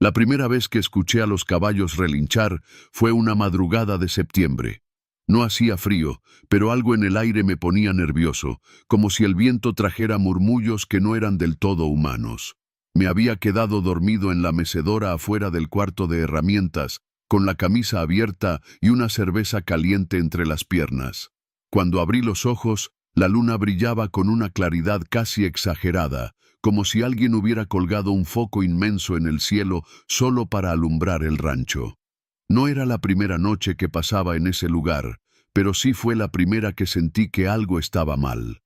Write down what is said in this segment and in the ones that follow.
La primera vez que escuché a los caballos relinchar fue una madrugada de septiembre. No hacía frío, pero algo en el aire me ponía nervioso, como si el viento trajera murmullos que no eran del todo humanos. Me había quedado dormido en la mecedora afuera del cuarto de herramientas, con la camisa abierta y una cerveza caliente entre las piernas. Cuando abrí los ojos, la luna brillaba con una claridad casi exagerada, como si alguien hubiera colgado un foco inmenso en el cielo solo para alumbrar el rancho. No era la primera noche que pasaba en ese lugar, pero sí fue la primera que sentí que algo estaba mal.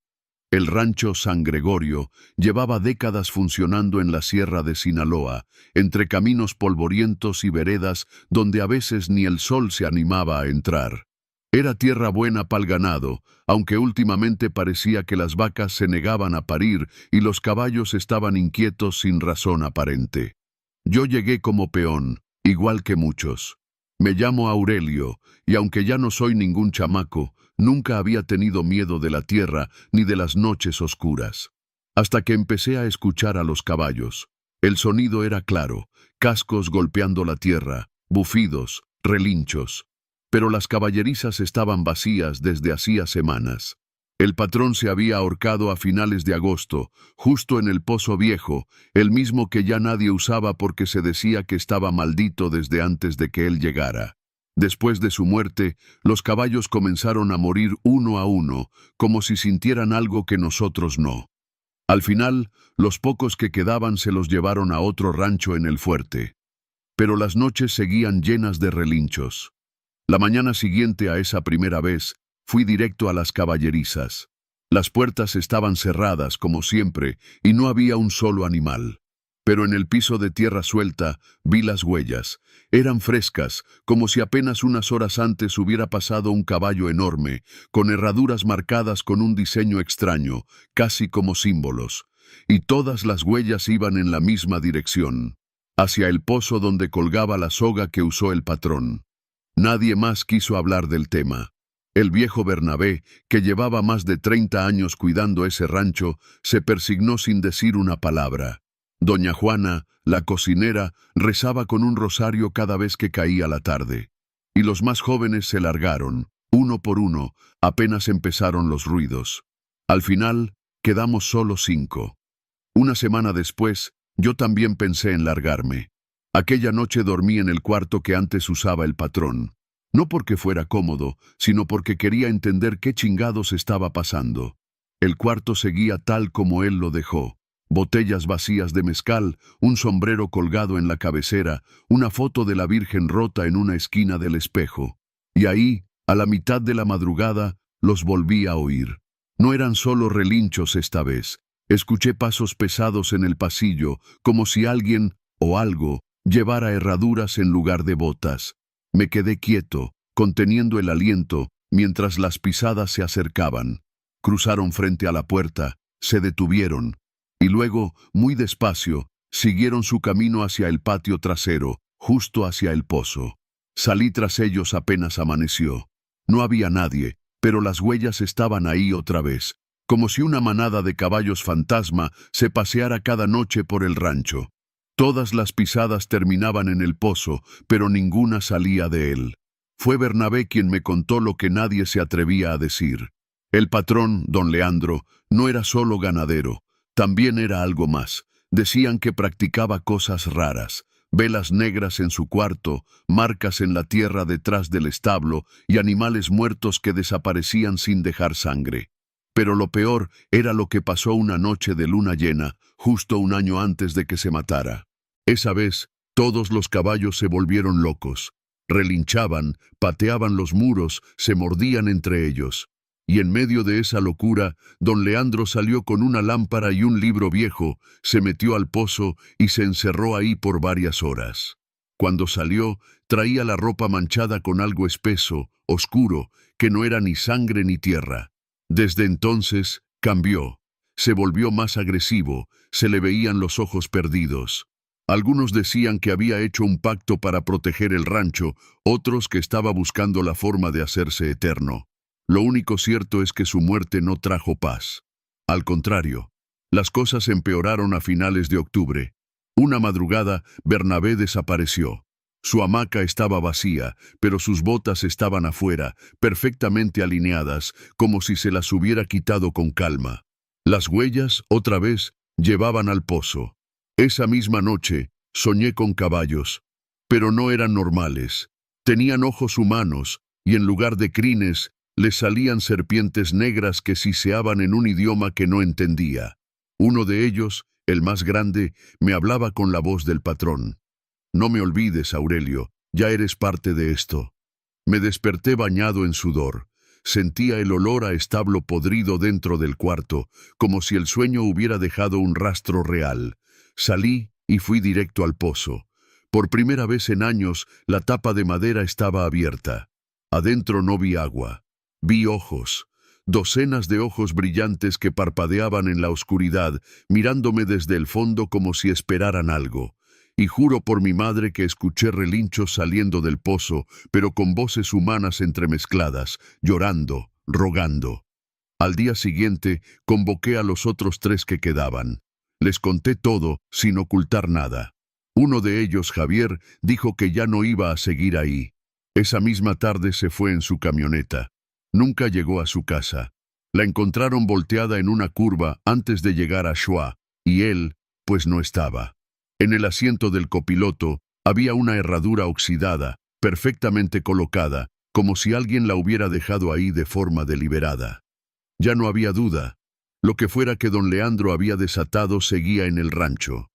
El rancho San Gregorio llevaba décadas funcionando en la sierra de Sinaloa, entre caminos polvorientos y veredas donde a veces ni el sol se animaba a entrar. Era tierra buena pa'l ganado, aunque últimamente parecía que las vacas se negaban a parir y los caballos estaban inquietos sin razón aparente. Yo llegué como peón, igual que muchos. Me llamo Aurelio, y aunque ya no soy ningún chamaco, nunca había tenido miedo de la tierra ni de las noches oscuras. Hasta que empecé a escuchar a los caballos. El sonido era claro, cascos golpeando la tierra, bufidos, relinchos. Pero las caballerizas estaban vacías desde hacía semanas. El patrón se había ahorcado a finales de agosto, justo en el Pozo Viejo, el mismo que ya nadie usaba porque se decía que estaba maldito desde antes de que él llegara. Después de su muerte, los caballos comenzaron a morir uno a uno, como si sintieran algo que nosotros no. Al final, los pocos que quedaban se los llevaron a otro rancho en el fuerte. Pero las noches seguían llenas de relinchos. La mañana siguiente a esa primera vez, fui directo a las caballerizas. Las puertas estaban cerradas, como siempre, y no había un solo animal. Pero en el piso de tierra suelta vi las huellas. Eran frescas, como si apenas unas horas antes hubiera pasado un caballo enorme, con herraduras marcadas con un diseño extraño, casi como símbolos. Y todas las huellas iban en la misma dirección, hacia el pozo donde colgaba la soga que usó el patrón. Nadie más quiso hablar del tema. El viejo Bernabé, que llevaba más de 30 años cuidando ese rancho, se persignó sin decir una palabra. Doña Juana, la cocinera, rezaba con un rosario cada vez que caía la tarde. Y los más jóvenes se largaron, uno por uno, apenas empezaron los ruidos. Al final, quedamos solo 5. Una semana después, yo también pensé en largarme. Aquella noche dormí en el cuarto que antes usaba el patrón. No porque fuera cómodo, sino porque quería entender qué chingados estaba pasando. El cuarto seguía tal como él lo dejó. Botellas vacías de mezcal, un sombrero colgado en la cabecera, una foto de la Virgen rota en una esquina del espejo. Y ahí, a la mitad de la madrugada, los volví a oír. No eran solo relinchos esta vez. Escuché pasos pesados en el pasillo, como si alguien, o algo, llevara herraduras en lugar de botas. Me quedé quieto, conteniendo el aliento, mientras las pisadas se acercaban. Cruzaron frente a la puerta, se detuvieron, y luego, muy despacio, siguieron su camino hacia el patio trasero, justo hacia el pozo. Salí tras ellos apenas amaneció. No había nadie, pero las huellas estaban ahí otra vez, como si una manada de caballos fantasma se paseara cada noche por el rancho. Todas las pisadas terminaban en el pozo, pero ninguna salía de él. Fue Bernabé quien me contó lo que nadie se atrevía a decir. El patrón, don Leandro, no era solo ganadero, también era algo más. Decían que practicaba cosas raras, velas negras en su cuarto, marcas en la tierra detrás del establo y animales muertos que desaparecían sin dejar sangre. Pero lo peor era lo que pasó una noche de luna llena, justo un año antes de que se matara. Esa vez, todos los caballos se volvieron locos. Relinchaban, pateaban los muros, se mordían entre ellos. Y en medio de esa locura, don Leandro salió con una lámpara y un libro viejo, se metió al pozo y se encerró ahí por varias horas. Cuando salió, traía la ropa manchada con algo espeso, oscuro, que no era ni sangre ni tierra. Desde entonces, cambió. Se volvió más agresivo, se le veían los ojos perdidos. Algunos decían que había hecho un pacto para proteger el rancho, otros que estaba buscando la forma de hacerse eterno. Lo único cierto es que su muerte no trajo paz. Al contrario, las cosas empeoraron a finales de octubre. Una madrugada, Bernabé desapareció. Su hamaca estaba vacía, pero sus botas estaban afuera, perfectamente alineadas, como si se las hubiera quitado con calma. Las huellas, otra vez, llevaban al pozo. Esa misma noche, soñé con caballos, pero no eran normales. Tenían ojos humanos, y en lugar de crines, les salían serpientes negras que siseaban en un idioma que no entendía. Uno de ellos, el más grande, me hablaba con la voz del patrón. No me olvides, Aurelio, ya eres parte de esto. Me desperté bañado en sudor. Sentía el olor a establo podrido dentro del cuarto, como si el sueño hubiera dejado un rastro real. Salí y fui directo al pozo. Por primera vez en años, la tapa de madera estaba abierta. Adentro no vi agua. Vi ojos. Docenas de ojos brillantes que parpadeaban en la oscuridad, mirándome desde el fondo como si esperaran algo. Y juro por mi madre que escuché relinchos saliendo del pozo, pero con voces humanas entremezcladas, llorando, rogando. Al día siguiente, convoqué a los otros 3 que quedaban. Les conté todo, sin ocultar nada. Uno de ellos, Javier, dijo que ya no iba a seguir ahí. Esa misma tarde se fue en su camioneta. Nunca llegó a su casa. La encontraron volteada en una curva antes de llegar a Shua, y él, pues no estaba. En el asiento del copiloto había una herradura oxidada, perfectamente colocada, como si alguien la hubiera dejado ahí de forma deliberada. Ya no había duda. Lo que fuera que don Leandro había desatado seguía en el rancho.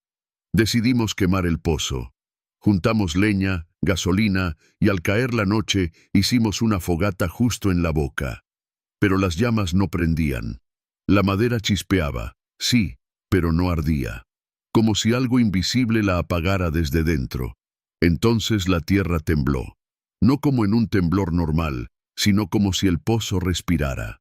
Decidimos quemar el pozo. Juntamos leña, gasolina, y al caer la noche hicimos una fogata justo en la boca. Pero las llamas no prendían. La madera chispeaba, sí, pero no ardía. Como si algo invisible la apagara desde dentro. Entonces la tierra tembló. No como en un temblor normal, sino como si el pozo respirara.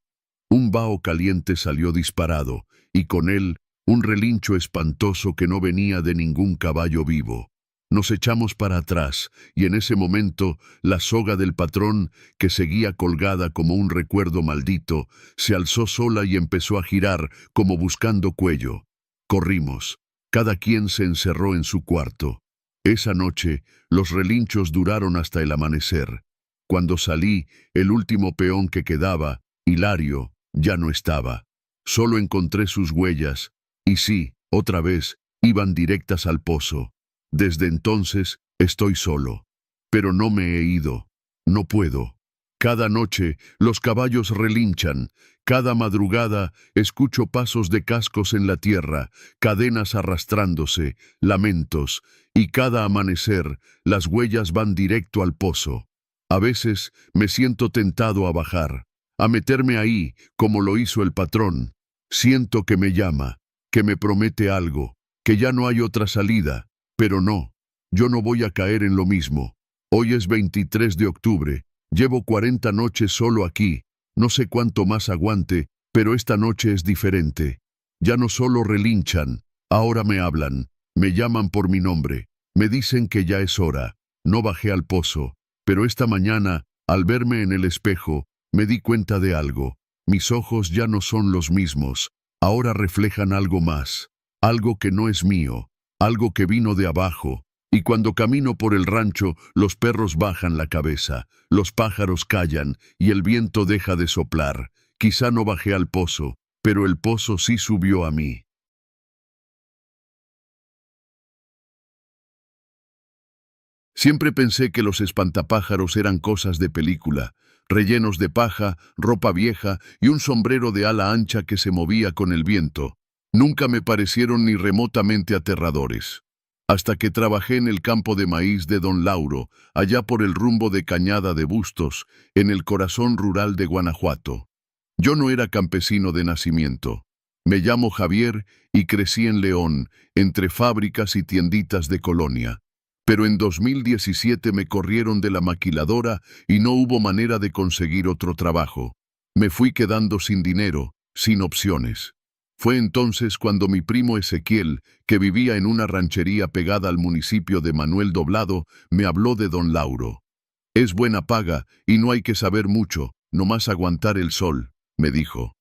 Un vaho caliente salió disparado, y con él, un relincho espantoso que no venía de ningún caballo vivo. Nos echamos para atrás, y en ese momento, la soga del patrón, que seguía colgada como un recuerdo maldito, se alzó sola y empezó a girar, como buscando cuello. Corrimos. Cada quien se encerró en su cuarto. Esa noche, los relinchos duraron hasta el amanecer. Cuando salí, el último peón que quedaba, Hilario, ya no estaba. Solo encontré sus huellas, y sí, otra vez, iban directas al pozo. Desde entonces, estoy solo. Pero no me he ido. No puedo. Cada noche, los caballos relinchan. Cada madrugada, escucho pasos de cascos en la tierra, cadenas arrastrándose, lamentos, y cada amanecer, las huellas van directo al pozo. A veces, me siento tentado a bajar, a meterme ahí, como lo hizo el patrón. Siento que me llama, que me promete algo, que ya no hay otra salida. Pero no, yo no voy a caer en lo mismo. Hoy es 23 de octubre, llevo 40 noches solo aquí, no sé cuánto más aguante, pero esta noche es diferente. Ya no solo relinchan, ahora me hablan, me llaman por mi nombre, me dicen que ya es hora. No bajé al pozo, pero esta mañana, al verme en el espejo, me di cuenta de algo. Mis ojos ya no son los mismos, ahora reflejan algo más, algo que no es mío. Algo que vino de abajo, y cuando camino por el rancho, los perros bajan la cabeza, los pájaros callan, y el viento deja de soplar. Quizá no bajé al pozo, pero el pozo sí subió a mí. Siempre pensé que los espantapájaros eran cosas de película, rellenos de paja, ropa vieja y un sombrero de ala ancha que se movía con el viento. Nunca me parecieron ni remotamente aterradores. Hasta que trabajé en el campo de maíz de don Lauro, allá por el rumbo de Cañada de Bustos, en el corazón rural de Guanajuato. Yo no era campesino de nacimiento. Me llamo Javier y crecí en León, entre fábricas y tienditas de colonia. Pero en 2017 me corrieron de la maquiladora y no hubo manera de conseguir otro trabajo. Me fui quedando sin dinero, sin opciones. Fue entonces cuando mi primo Ezequiel, que vivía en una ranchería pegada al municipio de Manuel Doblado, me habló de don Lauro. Es buena paga y no hay que saber mucho, nomás aguantar el sol, me dijo.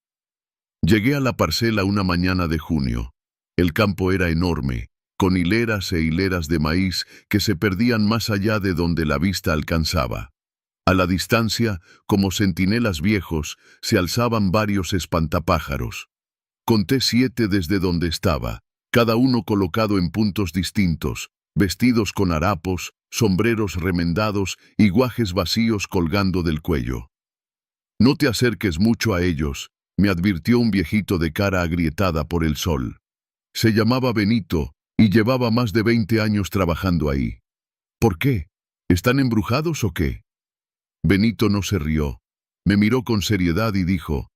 Llegué a la parcela una mañana de junio. El campo era enorme, con hileras e hileras de maíz que se perdían más allá de donde la vista alcanzaba. A la distancia, como centinelas viejos, se alzaban varios espantapájaros. Conté 7 desde donde estaba, cada uno colocado en puntos distintos, vestidos con harapos, sombreros remendados y guajes vacíos colgando del cuello. «No te acerques mucho a ellos», me advirtió un viejito de cara agrietada por el sol. Se llamaba Benito y llevaba más de 20 años trabajando ahí. «¿Por qué? ¿Están embrujados o qué?». Benito no se rió. Me miró con seriedad y dijo: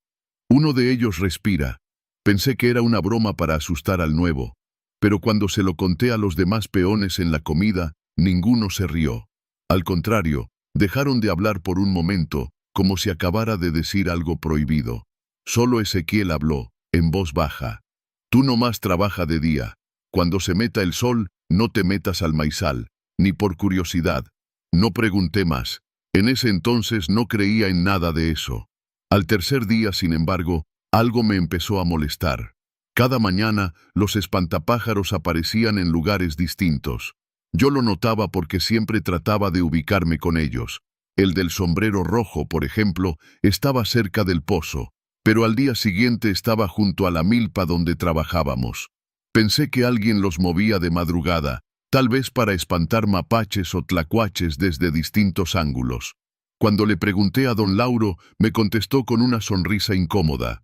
«Uno de ellos respira». Pensé que era una broma para asustar al nuevo, pero cuando se lo conté a los demás peones en la comida, ninguno se rió. Al contrario, dejaron de hablar por un momento, como si acabara de decir algo prohibido. Solo Ezequiel habló, en voz baja: «Tú nomás trabaja de día. Cuando se meta el sol, no te metas al maizal, ni por curiosidad». No pregunté más. En ese entonces no creía en nada de eso. Al tercer día, sin embargo, algo me empezó a molestar. Cada mañana, los espantapájaros aparecían en lugares distintos. Yo lo notaba porque siempre trataba de ubicarme con ellos. El del sombrero rojo, por ejemplo, estaba cerca del pozo, pero al día siguiente estaba junto a la milpa donde trabajábamos. Pensé que alguien los movía de madrugada, tal vez para espantar mapaches o tlacuaches desde distintos ángulos. Cuando le pregunté a don Lauro, me contestó con una sonrisa incómoda: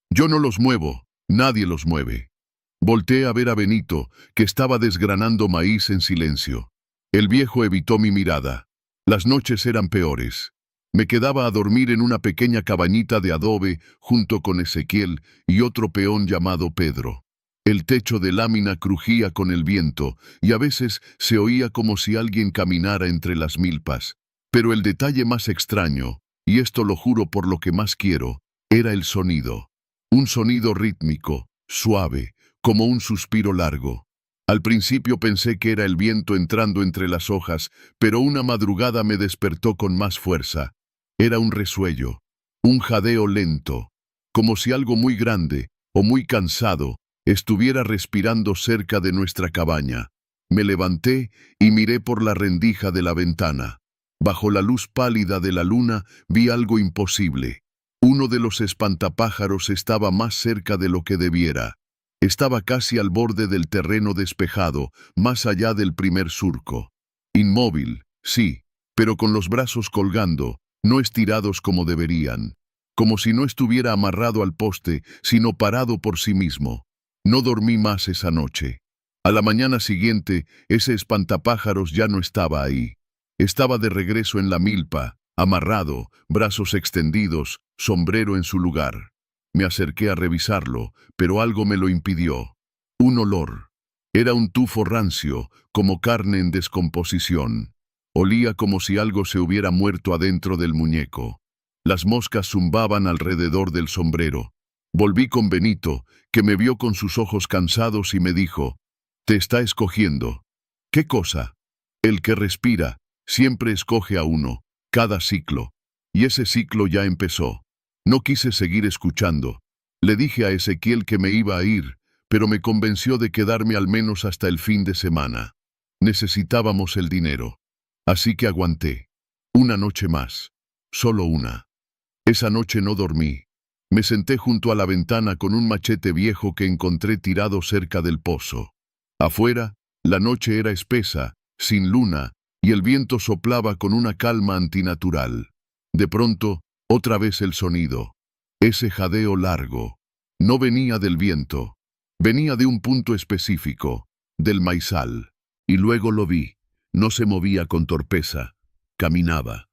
«Yo no los muevo, nadie los mueve». Volteé a ver a Benito, que estaba desgranando maíz en silencio. El viejo evitó mi mirada. Las noches eran peores. Me quedaba a dormir en una pequeña cabañita de adobe junto con Ezequiel y otro peón llamado Pedro. El techo de lámina crujía con el viento y a veces se oía como si alguien caminara entre las milpas. Pero el detalle más extraño, y esto lo juro por lo que más quiero, era el sonido. Un sonido rítmico, suave, como un suspiro largo. Al principio pensé que era el viento entrando entre las hojas, pero una madrugada me despertó con más fuerza. Era un resuello, un jadeo lento, como si algo muy grande o muy cansado estuviera respirando cerca de nuestra cabaña. Me levanté y miré por la rendija de la ventana. Bajo la luz pálida de la luna vi algo imposible. Uno de los espantapájaros estaba más cerca de lo que debiera. Estaba casi al borde del terreno despejado, más allá del primer surco. Inmóvil, sí, pero con los brazos colgando, no estirados como deberían. Como si no estuviera amarrado al poste, sino parado por sí mismo. No dormí más esa noche. A la mañana siguiente, ese espantapájaros ya no estaba ahí. Estaba de regreso en la milpa, amarrado, brazos extendidos, sombrero en su lugar. Me acerqué a revisarlo, pero algo me lo impidió. Un olor. Era un tufo rancio, como carne en descomposición. Olía como si algo se hubiera muerto adentro del muñeco. Las moscas zumbaban alrededor del sombrero. Volví con Benito, que me vio con sus ojos cansados y me dijo: «Te está escogiendo». «¿Qué cosa?». «El que respira, siempre escoge a uno, cada ciclo». Y ese ciclo ya empezó. No quise seguir escuchando. Le dije a Ezequiel que me iba a ir, pero me convenció de quedarme al menos hasta el fin de semana. Necesitábamos el dinero. Así que aguanté. Una noche más. Solo una. Esa noche no dormí. Me senté junto a la ventana con un machete viejo que encontré tirado cerca del pozo. Afuera, la noche era espesa, sin luna, y el viento soplaba con una calma antinatural. De pronto, otra vez el sonido. Ese jadeo largo. No venía del viento. Venía de un punto específico, del maizal. Y luego lo vi. No se movía con torpeza. Caminaba.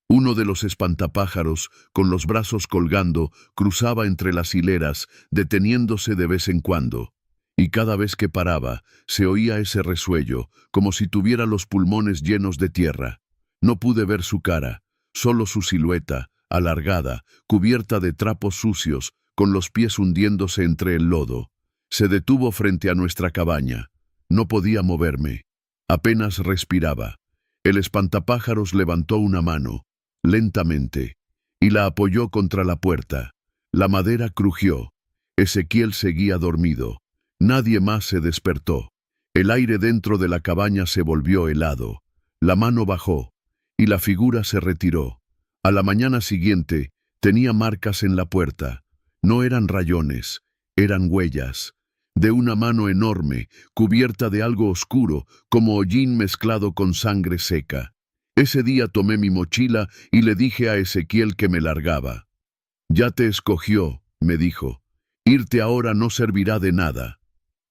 Uno de los espantapájaros, con los brazos colgando, cruzaba entre las hileras, deteniéndose de vez en cuando. Y cada vez que paraba, se oía ese resuello, como si tuviera los pulmones llenos de tierra. No pude ver su cara, solo su silueta, alargada, cubierta de trapos sucios, con los pies hundiéndose entre el lodo. Se detuvo frente a nuestra cabaña. No podía moverme. Apenas respiraba. El espantapájaros levantó una mano, lentamente, y la apoyó contra la puerta. La madera crujió. Ezequiel seguía dormido. Nadie más se despertó. El aire dentro de la cabaña se volvió helado. La mano bajó, y la figura se retiró. A la mañana siguiente, tenía marcas en la puerta. No eran rayones, eran huellas. De una mano enorme, cubierta de algo oscuro, como hollín mezclado con sangre seca. Ese día tomé mi mochila y le dije a Ezequiel que me largaba. «Ya te escogió», me dijo. «Irte ahora no servirá de nada».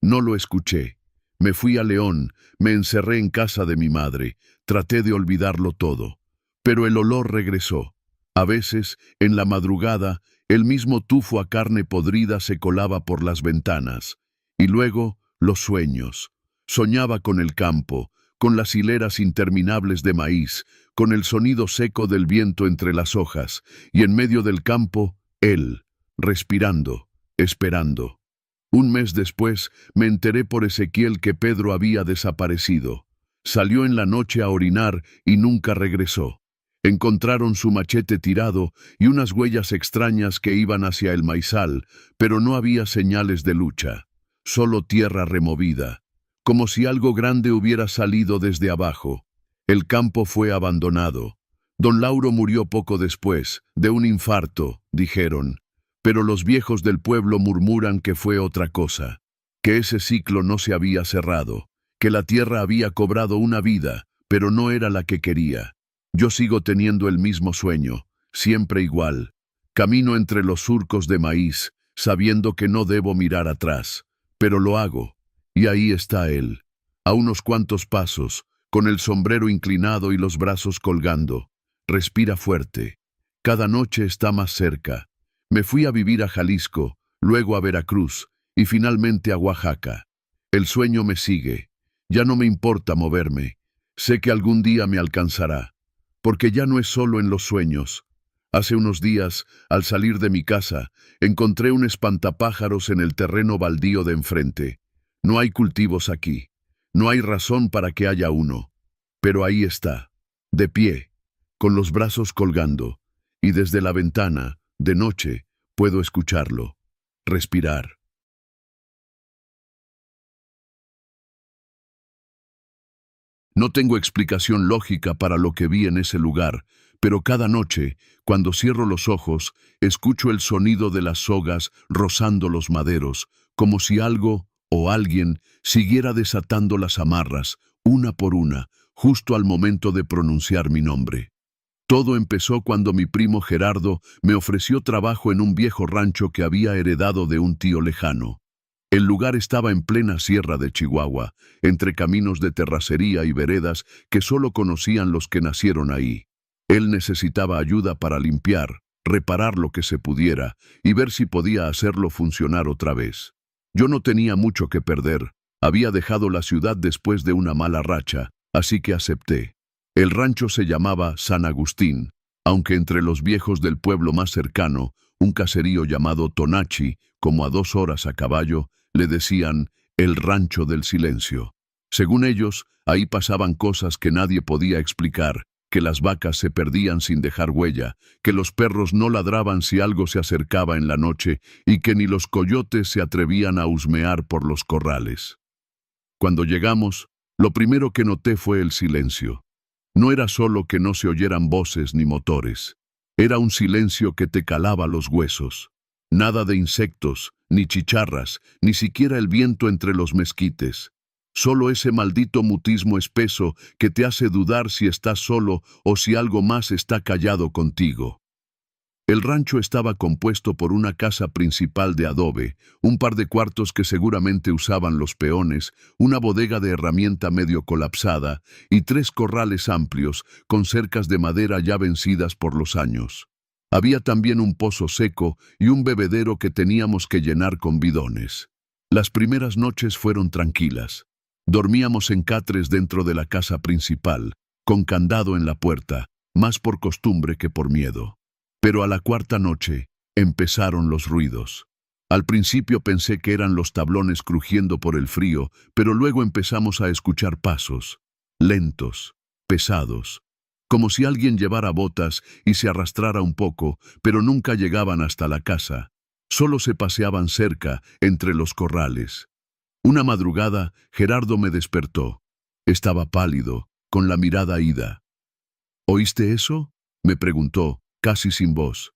No lo escuché. Me fui a León, me encerré en casa de mi madre, traté de olvidarlo todo. Pero el olor regresó. A veces, en la madrugada, el mismo tufo a carne podrida se colaba por las ventanas. Y luego, los sueños. Soñaba con el campo, con las hileras interminables de maíz, con el sonido seco del viento entre las hojas, y en medio del campo, él, respirando, esperando. Un mes después, me enteré por Ezequiel que Pedro había desaparecido. Salió en la noche a orinar y nunca regresó. Encontraron su machete tirado y unas huellas extrañas que iban hacia el maizal, pero no había señales de lucha, solo tierra removida, como si algo grande hubiera salido desde abajo. El campo fue abandonado. Don Lauro murió poco después, de un infarto, dijeron. Pero los viejos del pueblo murmuran que fue otra cosa, que ese ciclo no se había cerrado, que la tierra había cobrado una vida, pero no era la que quería. Yo sigo teniendo el mismo sueño, siempre igual. Camino entre los surcos de maíz, sabiendo que no debo mirar atrás, pero lo hago, y ahí está él, a unos cuantos pasos, con el sombrero inclinado y los brazos colgando. Respira fuerte. Cada noche está más cerca. Me fui a vivir a Jalisco, luego a Veracruz y finalmente a Oaxaca. El sueño me sigue. Ya no me importa moverme. Sé que algún día me alcanzará, porque ya no es solo en los sueños. Hace unos días, al salir de mi casa, encontré un espantapájaros en el terreno baldío de enfrente. No hay cultivos aquí. No hay razón para que haya uno. Pero ahí está, de pie, con los brazos colgando, y desde la ventana, de noche, puedo escucharlo, respirar. No tengo explicación lógica para lo que vi en ese lugar, pero cada noche, cuando cierro los ojos, escucho el sonido de las sogas rozando los maderos, como si algo o alguien siguiera desatando las amarras, una por una, justo al momento de pronunciar mi nombre. Todo empezó cuando mi primo Gerardo me ofreció trabajo en un viejo rancho que había heredado de un tío lejano. El lugar estaba en plena sierra de Chihuahua, entre caminos de terracería y veredas que solo conocían los que nacieron ahí. Él necesitaba ayuda para limpiar, reparar lo que se pudiera y ver si podía hacerlo funcionar otra vez. Yo no tenía mucho que perder. Había dejado la ciudad después de una mala racha, así que acepté. El rancho se llamaba San Agustín, aunque entre los viejos del pueblo más cercano, un caserío llamado Tonachi, como a 2 horas a caballo, le decían el Rancho del Silencio. Según ellos, ahí pasaban cosas que nadie podía explicar, que las vacas se perdían sin dejar huella, que los perros no ladraban si algo se acercaba en la noche y que ni los coyotes se atrevían a husmear por los corrales. Cuando llegamos, lo primero que noté fue el silencio. No era solo que no se oyeran voces ni motores. Era un silencio que te calaba los huesos. Nada de insectos, ni chicharras, ni siquiera el viento entre los mezquites. Solo ese maldito mutismo espeso que te hace dudar si estás solo o si algo más está callado contigo. El rancho estaba compuesto por una casa principal de adobe, un par de cuartos que seguramente usaban los peones, una bodega de herramienta medio colapsada y 3 corrales amplios con cercas de madera ya vencidas por los años. Había también un pozo seco y un bebedero que teníamos que llenar con bidones. Las primeras noches fueron tranquilas. Dormíamos en catres dentro de la casa principal, con candado en la puerta, más por costumbre que por miedo. Pero a la 4ª noche empezaron los ruidos. Al principio pensé que eran los tablones crujiendo por el frío, pero luego empezamos a escuchar pasos, lentos, pesados, como si alguien llevara botas y se arrastrara un poco, pero nunca llegaban hasta la casa. Solo se paseaban cerca, entre los corrales. Una madrugada, Gerardo me despertó. Estaba pálido, con la mirada ida. ¿Oíste eso?, me preguntó, casi sin voz.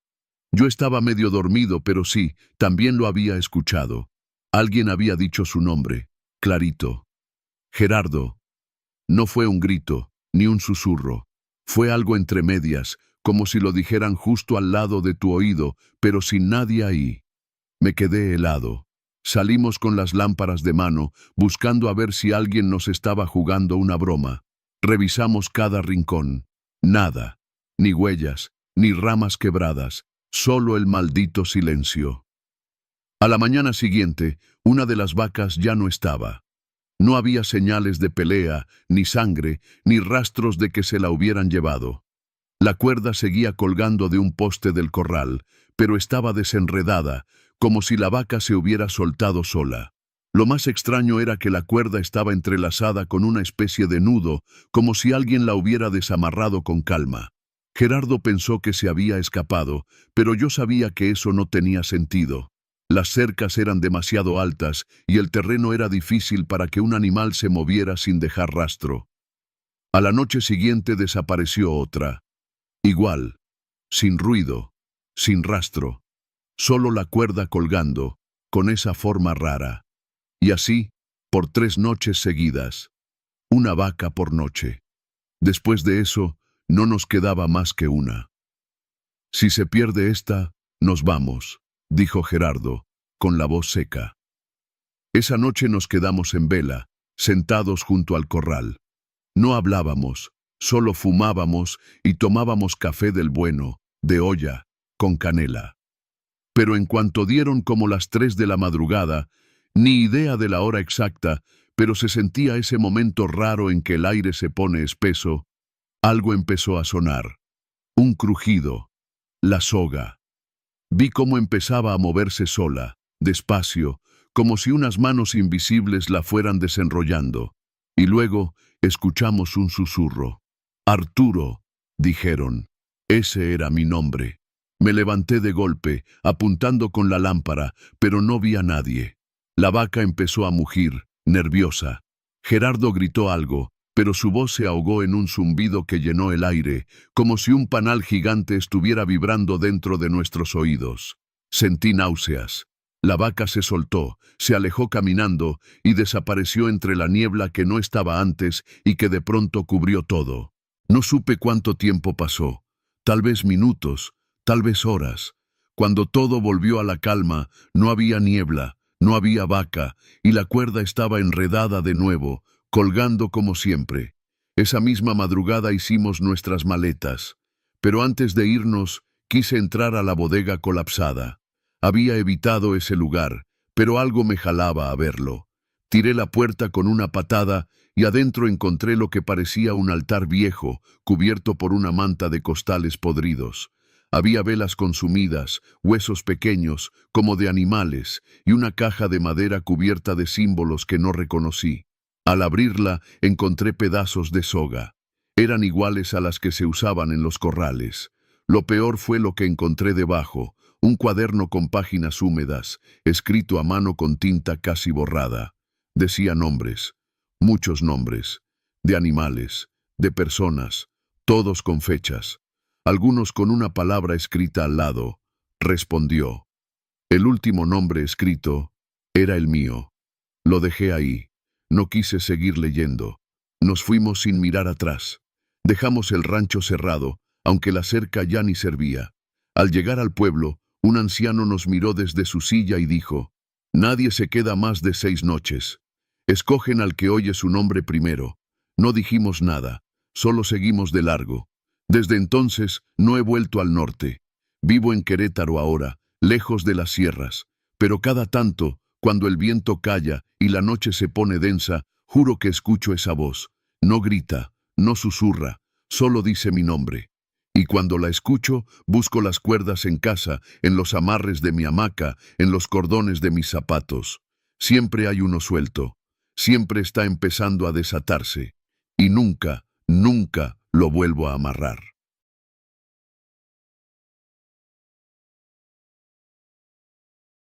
Yo estaba medio dormido, pero sí, también lo había escuchado. Alguien había dicho su nombre, clarito. Gerardo. No fue un grito, ni un susurro. Fue algo entre medias, como si lo dijeran justo al lado de tu oído, pero sin nadie ahí. Me quedé helado. Salimos con las lámparas de mano, buscando a ver si alguien nos estaba jugando una broma. Revisamos cada rincón. Nada. Ni huellas, ni ramas quebradas, solo el maldito silencio. A la mañana siguiente, una de las vacas ya no estaba. No había señales de pelea, ni sangre, ni rastros de que se la hubieran llevado. La cuerda seguía colgando de un poste del corral, pero estaba desenredada, como si la vaca se hubiera soltado sola. Lo más extraño era que la cuerda estaba entrelazada con una especie de nudo, como si alguien la hubiera desamarrado con calma. Gerardo pensó que se había escapado, pero yo sabía que eso no tenía sentido. Las cercas eran demasiado altas y el terreno era difícil para que un animal se moviera sin dejar rastro. A la noche siguiente desapareció otra. Igual, sin ruido, sin rastro, solo la cuerda colgando, con esa forma rara. Y así, por 3 noches seguidas. Una vaca por noche. Después de eso, no nos quedaba más que una. Si se pierde esta, nos vamos, dijo Gerardo, con la voz seca. Esa noche nos quedamos en vela, sentados junto al corral. No hablábamos, solo fumábamos y tomábamos café del bueno, de olla, con canela. Pero en cuanto dieron como las 3 de la madrugada, ni idea de la hora exacta, pero se sentía ese momento raro en que el aire se pone espeso, algo empezó a sonar. Un crujido. La soga. Vi cómo empezaba a moverse sola, despacio, como si unas manos invisibles la fueran desenrollando. Y luego escuchamos un susurro. Arturo, dijeron. Ese era mi nombre. Me levanté de golpe, apuntando con la lámpara, pero no vi a nadie. La vaca empezó a mugir, nerviosa. Gerardo gritó algo, pero su voz se ahogó en un zumbido que llenó el aire, como si un panal gigante estuviera vibrando dentro de nuestros oídos. Sentí náuseas. La vaca se soltó, se alejó caminando y desapareció entre la niebla que no estaba antes y que de pronto cubrió todo. No supe cuánto tiempo pasó, tal vez minutos, tal vez horas. Cuando todo volvió a la calma, no había niebla, no había vaca, y la cuerda estaba enredada de nuevo, colgando como siempre. Esa misma madrugada hicimos nuestras maletas, pero antes de irnos, quise entrar a la bodega colapsada. Había evitado ese lugar, pero algo me jalaba a verlo. Tiré la puerta con una patada y adentro encontré lo que parecía un altar viejo, cubierto por una manta de costales podridos. Había velas consumidas, huesos pequeños, como de animales, y una caja de madera cubierta de símbolos que no reconocí. Al abrirla, encontré pedazos de soga. Eran iguales a las que se usaban en los corrales. Lo peor fue lo que encontré debajo, un cuaderno con páginas húmedas, escrito a mano con tinta casi borrada. Decía nombres, muchos nombres, de animales, de personas, todos con fechas, algunos con una palabra escrita al lado. Respondió. El último nombre escrito era el mío. Lo dejé ahí. No quise seguir leyendo. Nos fuimos sin mirar atrás. Dejamos el rancho cerrado, aunque la cerca ya ni servía. Al llegar al pueblo, un anciano nos miró desde su silla y dijo: «Nadie se queda más de 6 noches. Escogen al que oye su nombre primero». No dijimos nada, solo seguimos de largo. Desde entonces no he vuelto al norte. Vivo en Querétaro ahora, lejos de las sierras, pero cada tanto, cuando el viento calla y la noche se pone densa, juro que escucho esa voz. No grita, no susurra, solo dice mi nombre. Y cuando la escucho, busco las cuerdas en casa, en los amarres de mi hamaca, en los cordones de mis zapatos. Siempre hay uno suelto. Siempre está empezando a desatarse. Y nunca, nunca lo vuelvo a amarrar.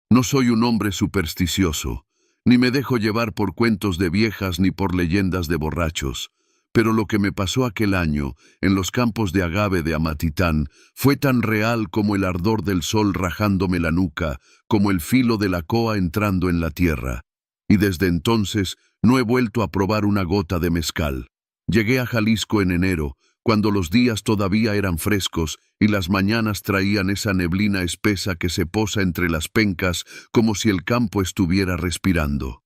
No soy un hombre supersticioso. Ni me dejo llevar por cuentos de viejas ni por leyendas de borrachos. Pero lo que me pasó aquel año, en los campos de agave de Amatitán, fue tan real como el ardor del sol rajándome la nuca, como el filo de la coa entrando en la tierra. Y desde entonces no he vuelto a probar una gota de mezcal. Llegué a Jalisco en enero, cuando los días todavía eran frescos y las mañanas traían esa neblina espesa que se posa entre las pencas como si el campo estuviera respirando.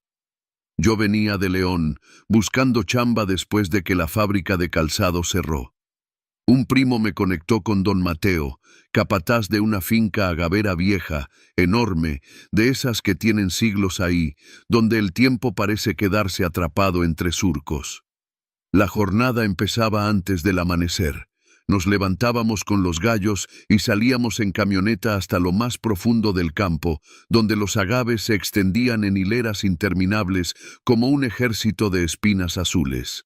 Yo venía de León, buscando chamba después de que la fábrica de calzado cerró. Un primo me conectó con don Mateo, capataz de una finca agavera vieja, enorme, de esas que tienen siglos ahí, donde el tiempo parece quedarse atrapado entre surcos. La jornada empezaba antes del amanecer. Nos levantábamos con los gallos y salíamos en camioneta hasta lo más profundo del campo, donde los agaves se extendían en hileras interminables como un ejército de espinas azules.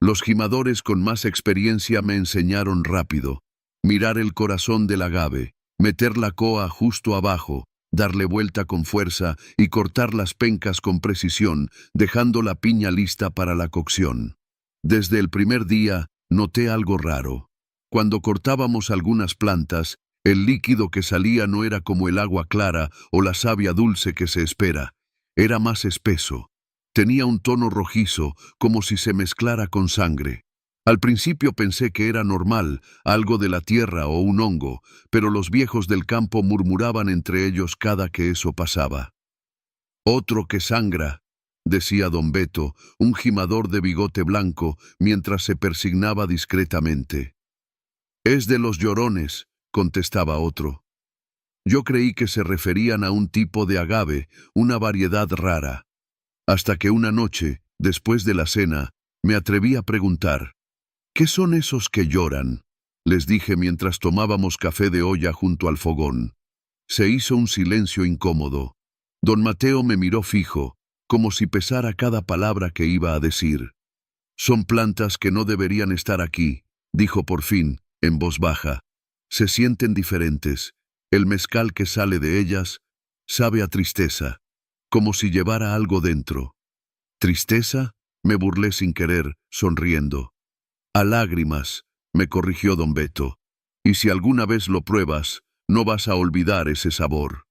Los gimadores con más experiencia me enseñaron rápido. Mirar el corazón del agave, meter la coa justo abajo, darle vuelta con fuerza y cortar las pencas con precisión, dejando la piña lista para la cocción. Desde el primer día noté algo raro. Cuando cortábamos algunas plantas, el líquido que salía no era como el agua clara o la savia dulce que se espera. Era más espeso. Tenía un tono rojizo, como si se mezclara con sangre. Al principio pensé que era normal, algo de la tierra o un hongo, pero los viejos del campo murmuraban entre ellos cada que eso pasaba. «Otro que sangra», decía don Beto, un gimador de bigote blanco, mientras se persignaba discretamente. «Es de los llorones», contestaba otro. Yo creí que se referían a un tipo de agave, una variedad rara. Hasta que una noche, después de la cena, me atreví a preguntar, «¿Qué son esos que lloran?», les dije mientras tomábamos café de olla junto al fogón. Se hizo un silencio incómodo. Don Mateo me miró fijo, como si pesara cada palabra que iba a decir. «Son plantas que no deberían estar aquí», dijo por fin, en voz baja. «Se sienten diferentes. El mezcal que sale de ellas sabe a tristeza, como si llevara algo dentro». «¿Tristeza?», me burlé sin querer, sonriendo. «A lágrimas», me corrigió don Beto. «Y si alguna vez lo pruebas, no vas a olvidar ese sabor».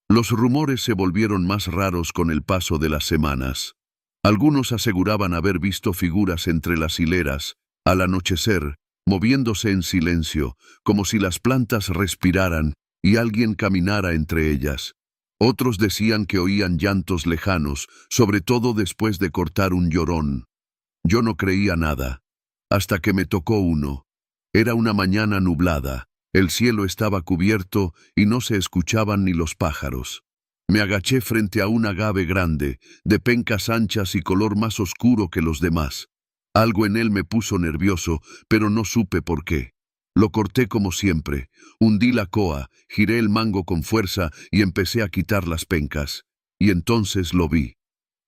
Los rumores se volvieron más raros con el paso de las semanas. Algunos aseguraban haber visto figuras entre las hileras, al anochecer, moviéndose en silencio, como si las plantas respiraran y alguien caminara entre ellas. Otros decían que oían llantos lejanos, sobre todo después de cortar un llorón. Yo no creía nada, hasta que me tocó uno. Era una mañana nublada, el cielo estaba cubierto y no se escuchaban ni los pájaros. Me agaché frente a un agave grande, de pencas anchas y color más oscuro que los demás. Algo en él me puso nervioso, pero no supe por qué. Lo corté como siempre, hundí la coa, giré el mango con fuerza y empecé a quitar las pencas. Y entonces lo vi.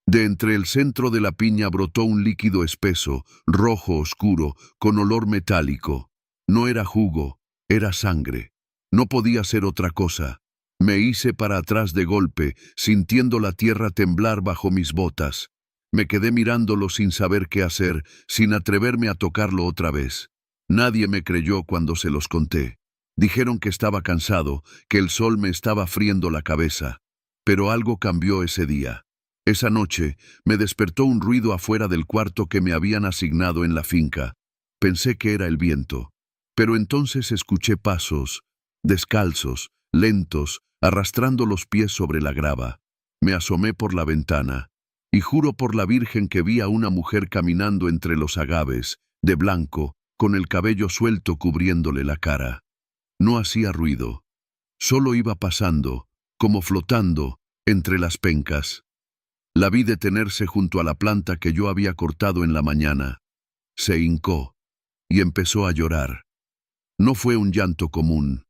De entre el centro de la piña brotó un líquido espeso, rojo oscuro, con olor metálico. No era jugo, era sangre. No podía ser otra cosa. Me hice para atrás de golpe, sintiendo la tierra temblar bajo mis botas. Me quedé mirándolo sin saber qué hacer, sin atreverme a tocarlo otra vez. Nadie me creyó cuando se los conté. Dijeron que estaba cansado, que el sol me estaba friendo la cabeza. Pero algo cambió ese día. Esa noche me despertó un ruido afuera del cuarto que me habían asignado en la finca. Pensé que era el viento. Pero entonces escuché pasos, descalzos, lentos, arrastrando los pies sobre la grava. Me asomé por la ventana, y juro por la Virgen que vi a una mujer caminando entre los agaves, de blanco, con el cabello suelto cubriéndole la cara. No hacía ruido. Solo iba pasando, como flotando, entre las pencas. La vi detenerse junto a la planta que yo había cortado en la mañana. Se hincó, y empezó a llorar. No fue un llanto común.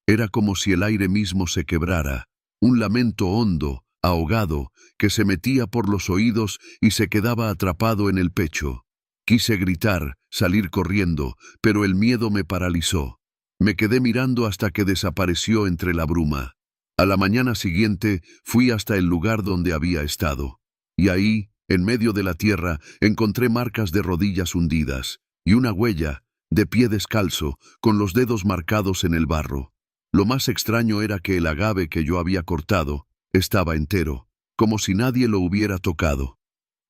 Era como si el aire mismo se quebrara, un lamento hondo, ahogado, que se metía por los oídos y se quedaba atrapado en el pecho. Quise gritar, salir corriendo, pero el miedo me paralizó. Me quedé mirando hasta que desapareció entre la bruma. A la mañana siguiente fui hasta el lugar donde había estado, y ahí, en medio de la tierra, encontré marcas de rodillas hundidas, y una huella, de pie descalzo, con los dedos marcados en el barro. Lo más extraño era que el agave que yo había cortado estaba entero, como si nadie lo hubiera tocado.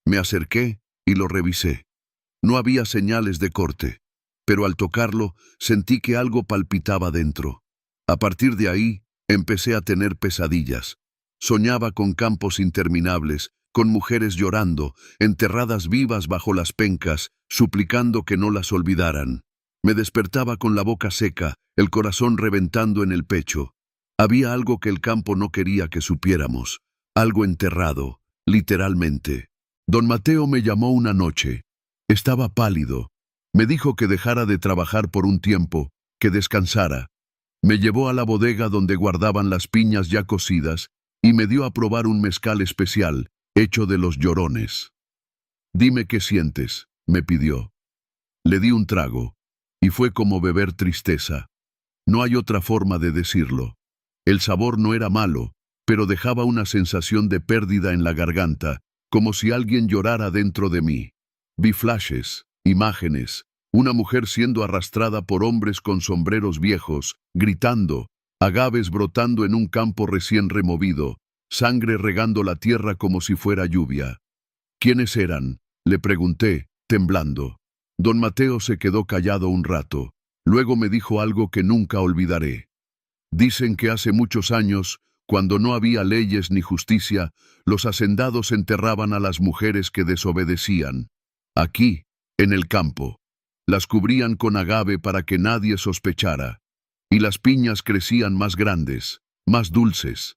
Me acerqué y lo revisé. No había señales de corte, pero al tocarlo sentí que algo palpitaba dentro. A partir de ahí, empecé a tener pesadillas. Soñaba con campos interminables, con mujeres llorando, enterradas vivas bajo las pencas, suplicando que no las olvidaran. Me despertaba con la boca seca, el corazón reventando en el pecho. Había algo que el campo no quería que supiéramos, algo enterrado, literalmente. Don Mateo me llamó una noche. Estaba pálido. Me dijo que dejara de trabajar por un tiempo, que descansara. Me llevó a la bodega donde guardaban las piñas ya cocidas y me dio a probar un mezcal especial, hecho de los llorones. «Dime qué sientes», me pidió. Le di un trago, y fue como beber tristeza. No hay otra forma de decirlo. El sabor no era malo, pero dejaba una sensación de pérdida en la garganta, como si alguien llorara dentro de mí. Vi flashes, imágenes, una mujer siendo arrastrada por hombres con sombreros viejos, gritando, agaves brotando en un campo recién removido, sangre regando la tierra como si fuera lluvia. ¿Quiénes eran?, le pregunté, temblando. Don Mateo se quedó callado un rato. Luego me dijo algo que nunca olvidaré. Dicen que hace muchos años, cuando no había leyes ni justicia, los hacendados enterraban a las mujeres que desobedecían. Aquí, en el campo. Las cubrían con agave para que nadie sospechara. Y las piñas crecían más grandes, más dulces.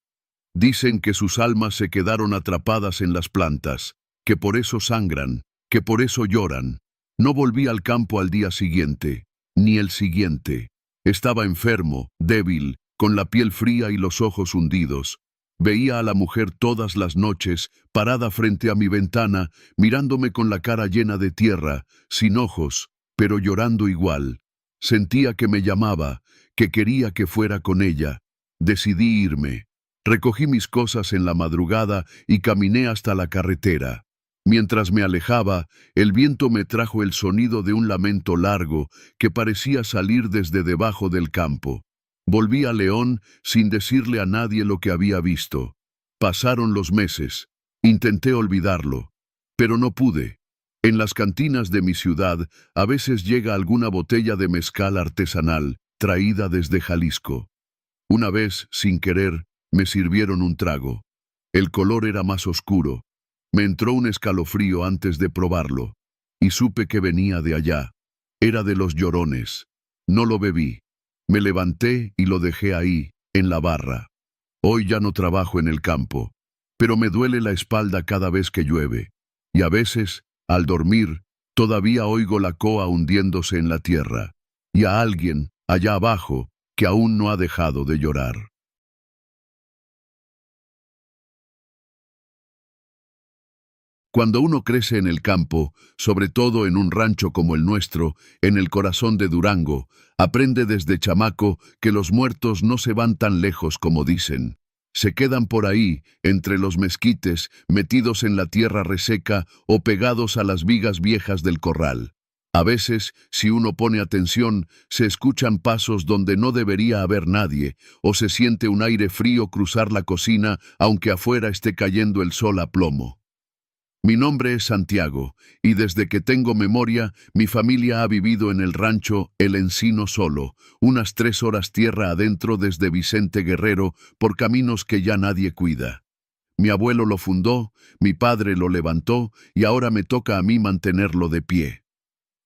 Dicen que sus almas se quedaron atrapadas en las plantas, que por eso sangran, que por eso lloran. No volví al campo al día siguiente, ni el siguiente. Estaba enfermo, débil, con la piel fría y los ojos hundidos. Veía a la mujer todas las noches, parada frente a mi ventana, mirándome con la cara llena de tierra, sin ojos, pero llorando igual. Sentía que me llamaba, que quería que fuera con ella. Decidí irme. Recogí mis cosas en la madrugada y caminé hasta la carretera. Mientras me alejaba, el viento me trajo el sonido de un lamento largo que parecía salir desde debajo del campo. Volví a León sin decirle a nadie lo que había visto. Pasaron los meses. Intenté olvidarlo, pero no pude. En las cantinas de mi ciudad a veces llega alguna botella de mezcal artesanal, traída desde Jalisco. Una vez, sin querer, me sirvieron un trago. El color era más oscuro. Me entró un escalofrío antes de probarlo, y supe que venía de allá. Era de los llorones. No lo bebí. Me levanté y lo dejé ahí, en la barra. Hoy ya no trabajo en el campo, pero me duele la espalda cada vez que llueve, y a veces, al dormir, todavía oigo la coa hundiéndose en la tierra, y a alguien, allá abajo, que aún no ha dejado de llorar. Cuando uno crece en el campo, sobre todo en un rancho como el nuestro, en el corazón de Durango, aprende desde chamaco que los muertos no se van tan lejos como dicen. Se quedan por ahí, entre los mezquites, metidos en la tierra reseca o pegados a las vigas viejas del corral. A veces, si uno pone atención, se escuchan pasos donde no debería haber nadie, o se siente un aire frío cruzar la cocina, aunque afuera esté cayendo el sol a plomo. Mi nombre es Santiago, y desde que tengo memoria, mi familia ha vivido en el rancho El Encino Solo, unas 3 horas tierra adentro desde Vicente Guerrero, por caminos que ya nadie cuida. Mi abuelo lo fundó, mi padre lo levantó, y ahora me toca a mí mantenerlo de pie.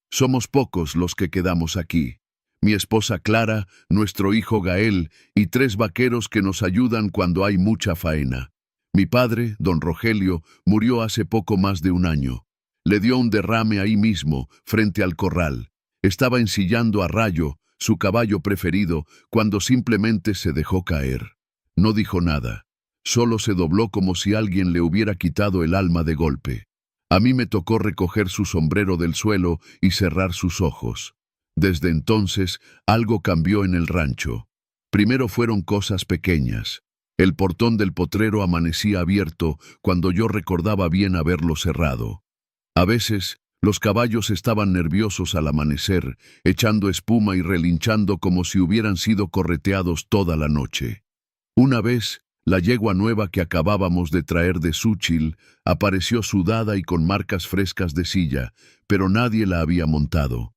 Somos pocos los que quedamos aquí. Mi esposa Clara, nuestro hijo Gael, y 3 vaqueros que nos ayudan cuando hay mucha faena. Mi padre, don Rogelio, murió hace poco más de un año. Le dio un derrame ahí mismo, frente al corral. Estaba ensillando a Rayo, su caballo preferido, cuando simplemente se dejó caer. No dijo nada. Solo se dobló como si alguien le hubiera quitado el alma de golpe. A mí me tocó recoger su sombrero del suelo y cerrar sus ojos. Desde entonces, algo cambió en el rancho. Primero fueron cosas pequeñas. El portón del potrero amanecía abierto cuando yo recordaba bien haberlo cerrado. A veces, los caballos estaban nerviosos al amanecer, echando espuma y relinchando como si hubieran sido correteados toda la noche. Una vez, la yegua nueva que acabábamos de traer de Xúchitl apareció sudada y con marcas frescas de silla, pero nadie la había montado.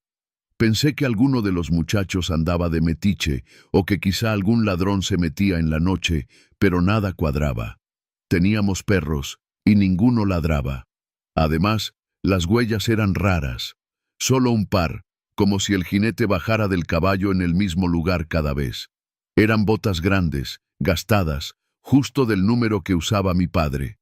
Pensé que alguno de los muchachos andaba de metiche o que quizá algún ladrón se metía en la noche, pero nada cuadraba. Teníamos perros y ninguno ladraba. Además, las huellas eran raras. Solo un par, como si el jinete bajara del caballo en el mismo lugar cada vez. Eran botas grandes, gastadas, justo del número que usaba mi padre.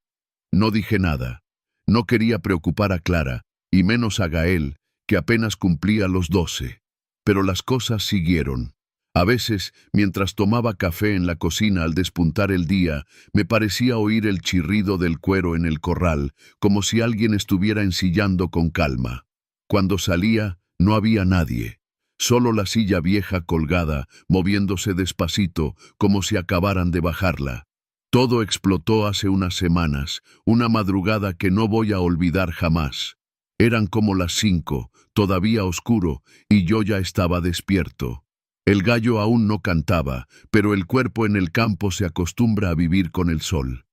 No dije nada. No quería preocupar a Clara, y menos a Gael, que apenas cumplía los 12. Pero las cosas siguieron. A veces, mientras tomaba café en la cocina al despuntar el día, me parecía oír el chirrido del cuero en el corral, como si alguien estuviera ensillando con calma. Cuando salía, no había nadie. Solo la silla vieja colgada, moviéndose despacito, como si acabaran de bajarla. Todo explotó hace unas semanas, una madrugada que no voy a olvidar jamás. Eran como las 5, todavía oscuro, y yo ya estaba despierto. El gallo aún no cantaba, pero el cuerpo en el campo se acostumbra a vivir con el sol.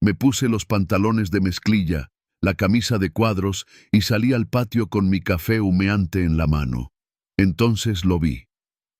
Me puse los pantalones de mezclilla, la camisa de cuadros y salí al patio con mi café humeante en la mano. Entonces lo vi.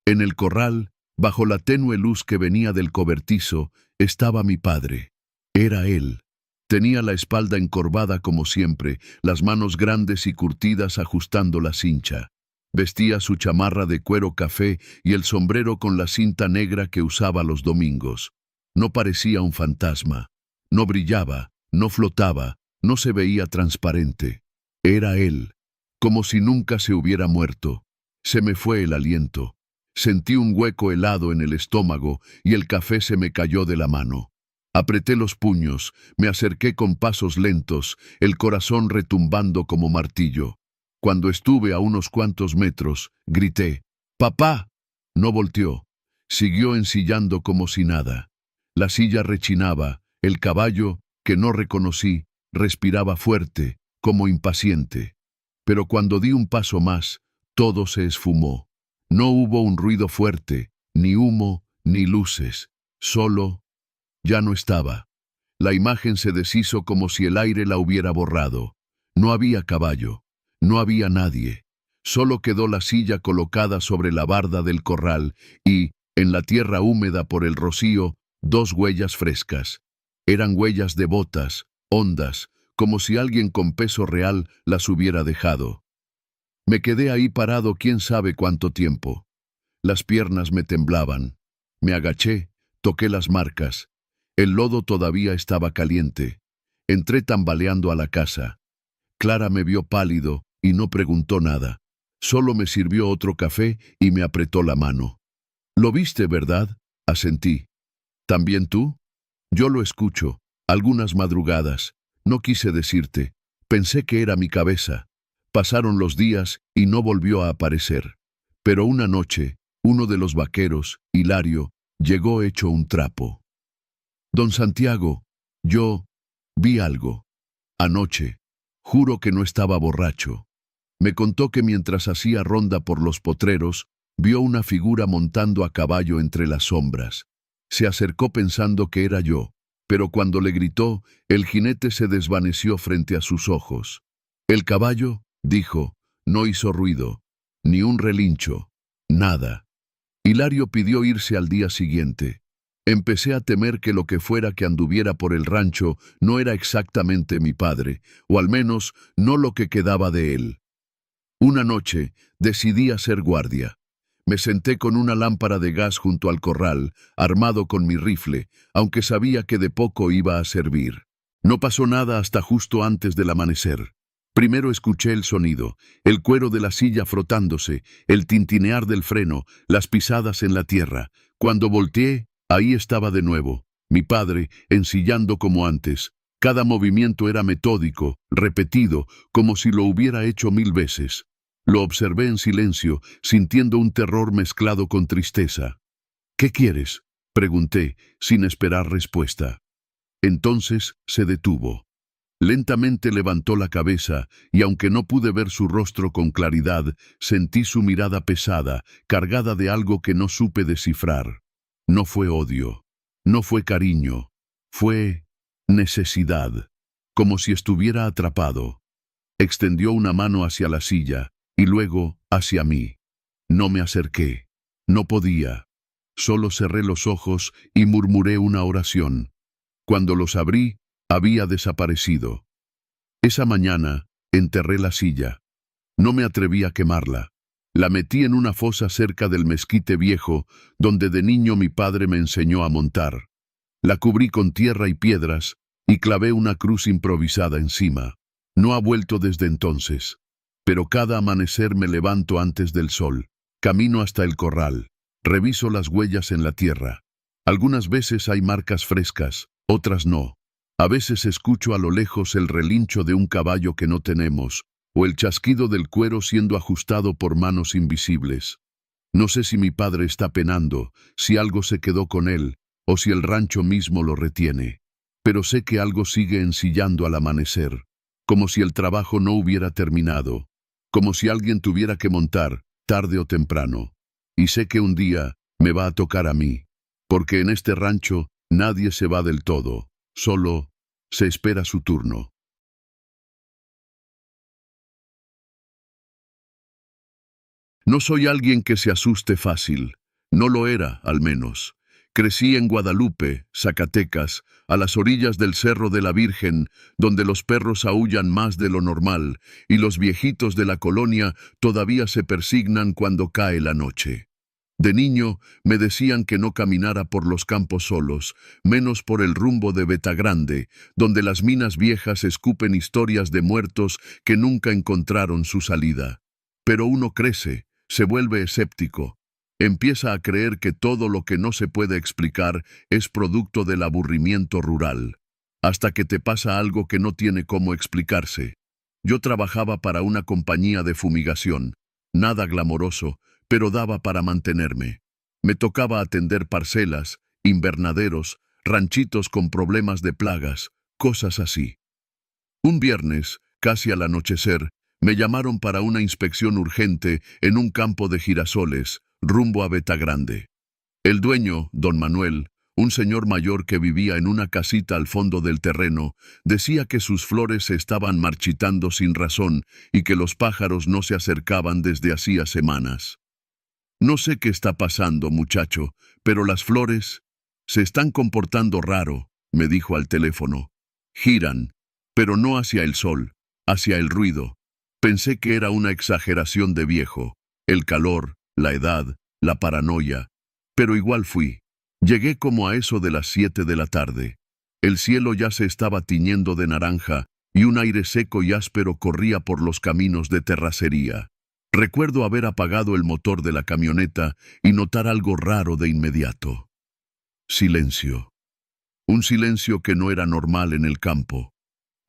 En el corral, bajo la tenue luz que venía del cobertizo, estaba mi padre. Era él. Tenía la espalda encorvada como siempre, las manos grandes y curtidas ajustando la cincha. Vestía su chamarra de cuero café y el sombrero con la cinta negra que usaba los domingos. No parecía un fantasma. No brillaba, no flotaba, no se veía transparente. Era él, como si nunca se hubiera muerto. Se me fue el aliento. Sentí un hueco helado en el estómago y el café se me cayó de la mano. Apreté los puños, me acerqué con pasos lentos, el corazón retumbando como martillo. Cuando estuve a unos cuantos metros, grité, «¡Papá!». No volteó. Siguió ensillando como si nada. La silla rechinaba, el caballo, que no reconocí, respiraba fuerte, como impaciente. Pero cuando di un paso más, todo se esfumó. No hubo un ruido fuerte, ni humo, ni luces, solo... Ya no estaba. La imagen se deshizo como si el aire la hubiera borrado. No había caballo, no había nadie. Solo quedó la silla colocada sobre la barda del corral y, en la tierra húmeda por el rocío, 2 huellas frescas. Eran huellas de botas, hondas, como si alguien con peso real las hubiera dejado. Me quedé ahí parado quién sabe cuánto tiempo. Las piernas me temblaban. Me agaché, toqué las marcas. El lodo todavía estaba caliente. Entré tambaleando a la casa. Clara me vio pálido y no preguntó nada. Solo me sirvió otro café y me apretó la mano. «¿Lo viste, verdad?», asentí. «¿También tú?». «Yo lo escucho, algunas madrugadas. No quise decirte. Pensé que era mi cabeza». Pasaron los días y no volvió a aparecer. Pero una noche, uno de los vaqueros, Hilario, llegó hecho un trapo. «Don Santiago, yo vi algo. Anoche. Juro que no estaba borracho». Me contó que mientras hacía ronda por los potreros, vio una figura montando a caballo entre las sombras. Se acercó pensando que era yo, pero cuando le gritó, el jinete se desvaneció frente a sus ojos. «El caballo», dijo, «no hizo ruido, ni un relincho, nada». Hilario pidió irse al día siguiente. Empecé a temer que lo que fuera que anduviera por el rancho no era exactamente mi padre, o al menos no lo que quedaba de él. Una noche decidí hacer guardia. Me senté con una lámpara de gas junto al corral, armado con mi rifle, aunque sabía que de poco iba a servir. No pasó nada hasta justo antes del amanecer. Primero escuché el sonido, el cuero de la silla frotándose, el tintinear del freno, las pisadas en la tierra. Cuando volteé, ahí estaba de nuevo, mi padre, ensillando como antes. Cada movimiento era metódico, repetido, como si lo hubiera hecho 1000 veces. Lo observé en silencio, sintiendo un terror mezclado con tristeza. «¿Qué quieres?», Pregunté, sin esperar respuesta. Entonces se detuvo. Lentamente levantó la cabeza, y aunque no pude ver su rostro con claridad, sentí su mirada pesada, cargada de algo que no supe descifrar. No fue odio, no fue cariño, fue necesidad, como si estuviera atrapado. Extendió una mano hacia la silla, y luego hacia mí. No me acerqué. No podía. Solo cerré los ojos y murmuré una oración. Cuando los abrí, había desaparecido. Esa mañana, enterré la silla. No me atreví a quemarla. La metí en una fosa cerca del mezquite viejo, donde de niño mi padre me enseñó a montar. La cubrí con tierra y piedras, y clavé una cruz improvisada encima. No ha vuelto desde entonces. Pero cada amanecer me levanto antes del sol. Camino hasta el corral. Reviso las huellas en la tierra. Algunas veces hay marcas frescas, otras no. A veces escucho a lo lejos el relincho de un caballo que no tenemos, o el chasquido del cuero siendo ajustado por manos invisibles. No sé si mi padre está penando, si algo se quedó con él, o si el rancho mismo lo retiene. Pero sé que algo sigue ensillando al amanecer, como si el trabajo no hubiera terminado, como si alguien tuviera que montar, tarde o temprano. Y sé que un día me va a tocar a mí, porque en este rancho nadie se va del todo, solo se espera su turno. No soy alguien que se asuste fácil. No lo era, al menos. Crecí en Guadalupe, Zacatecas, a las orillas del Cerro de la Virgen, donde los perros aúllan más de lo normal, y los viejitos de la colonia todavía se persignan cuando cae la noche. De niño me decían que no caminara por los campos solos, menos por el rumbo de Betagrande, donde las minas viejas escupen historias de muertos que nunca encontraron su salida. Pero uno crece, se vuelve escéptico. Empieza a creer que todo lo que no se puede explicar es producto del aburrimiento rural, hasta que te pasa algo que no tiene cómo explicarse. Yo trabajaba para una compañía de fumigación, nada glamoroso, pero daba para mantenerme. Me tocaba atender parcelas, invernaderos, ranchitos con problemas de plagas, cosas así. Un viernes, casi al anochecer, me llamaron para una inspección urgente en un campo de girasoles, rumbo a Betagrande. El dueño, don Manuel, un señor mayor que vivía en una casita al fondo del terreno, decía que sus flores se estaban marchitando sin razón y que los pájaros no se acercaban desde hacía semanas. No sé qué está pasando, muchacho, pero las flores se están comportando raro, me dijo al teléfono. Giran, pero no hacia el sol, hacia el ruido. Pensé que era una exageración de viejo, el calor, la edad, la paranoia, pero igual fui. Llegué como a eso de las 7 de la tarde. El cielo ya se estaba tiñendo de naranja y un aire seco y áspero corría por los caminos de terracería. Recuerdo haber apagado el motor de la camioneta y notar algo raro de inmediato. Silencio. Un silencio que no era normal en el campo.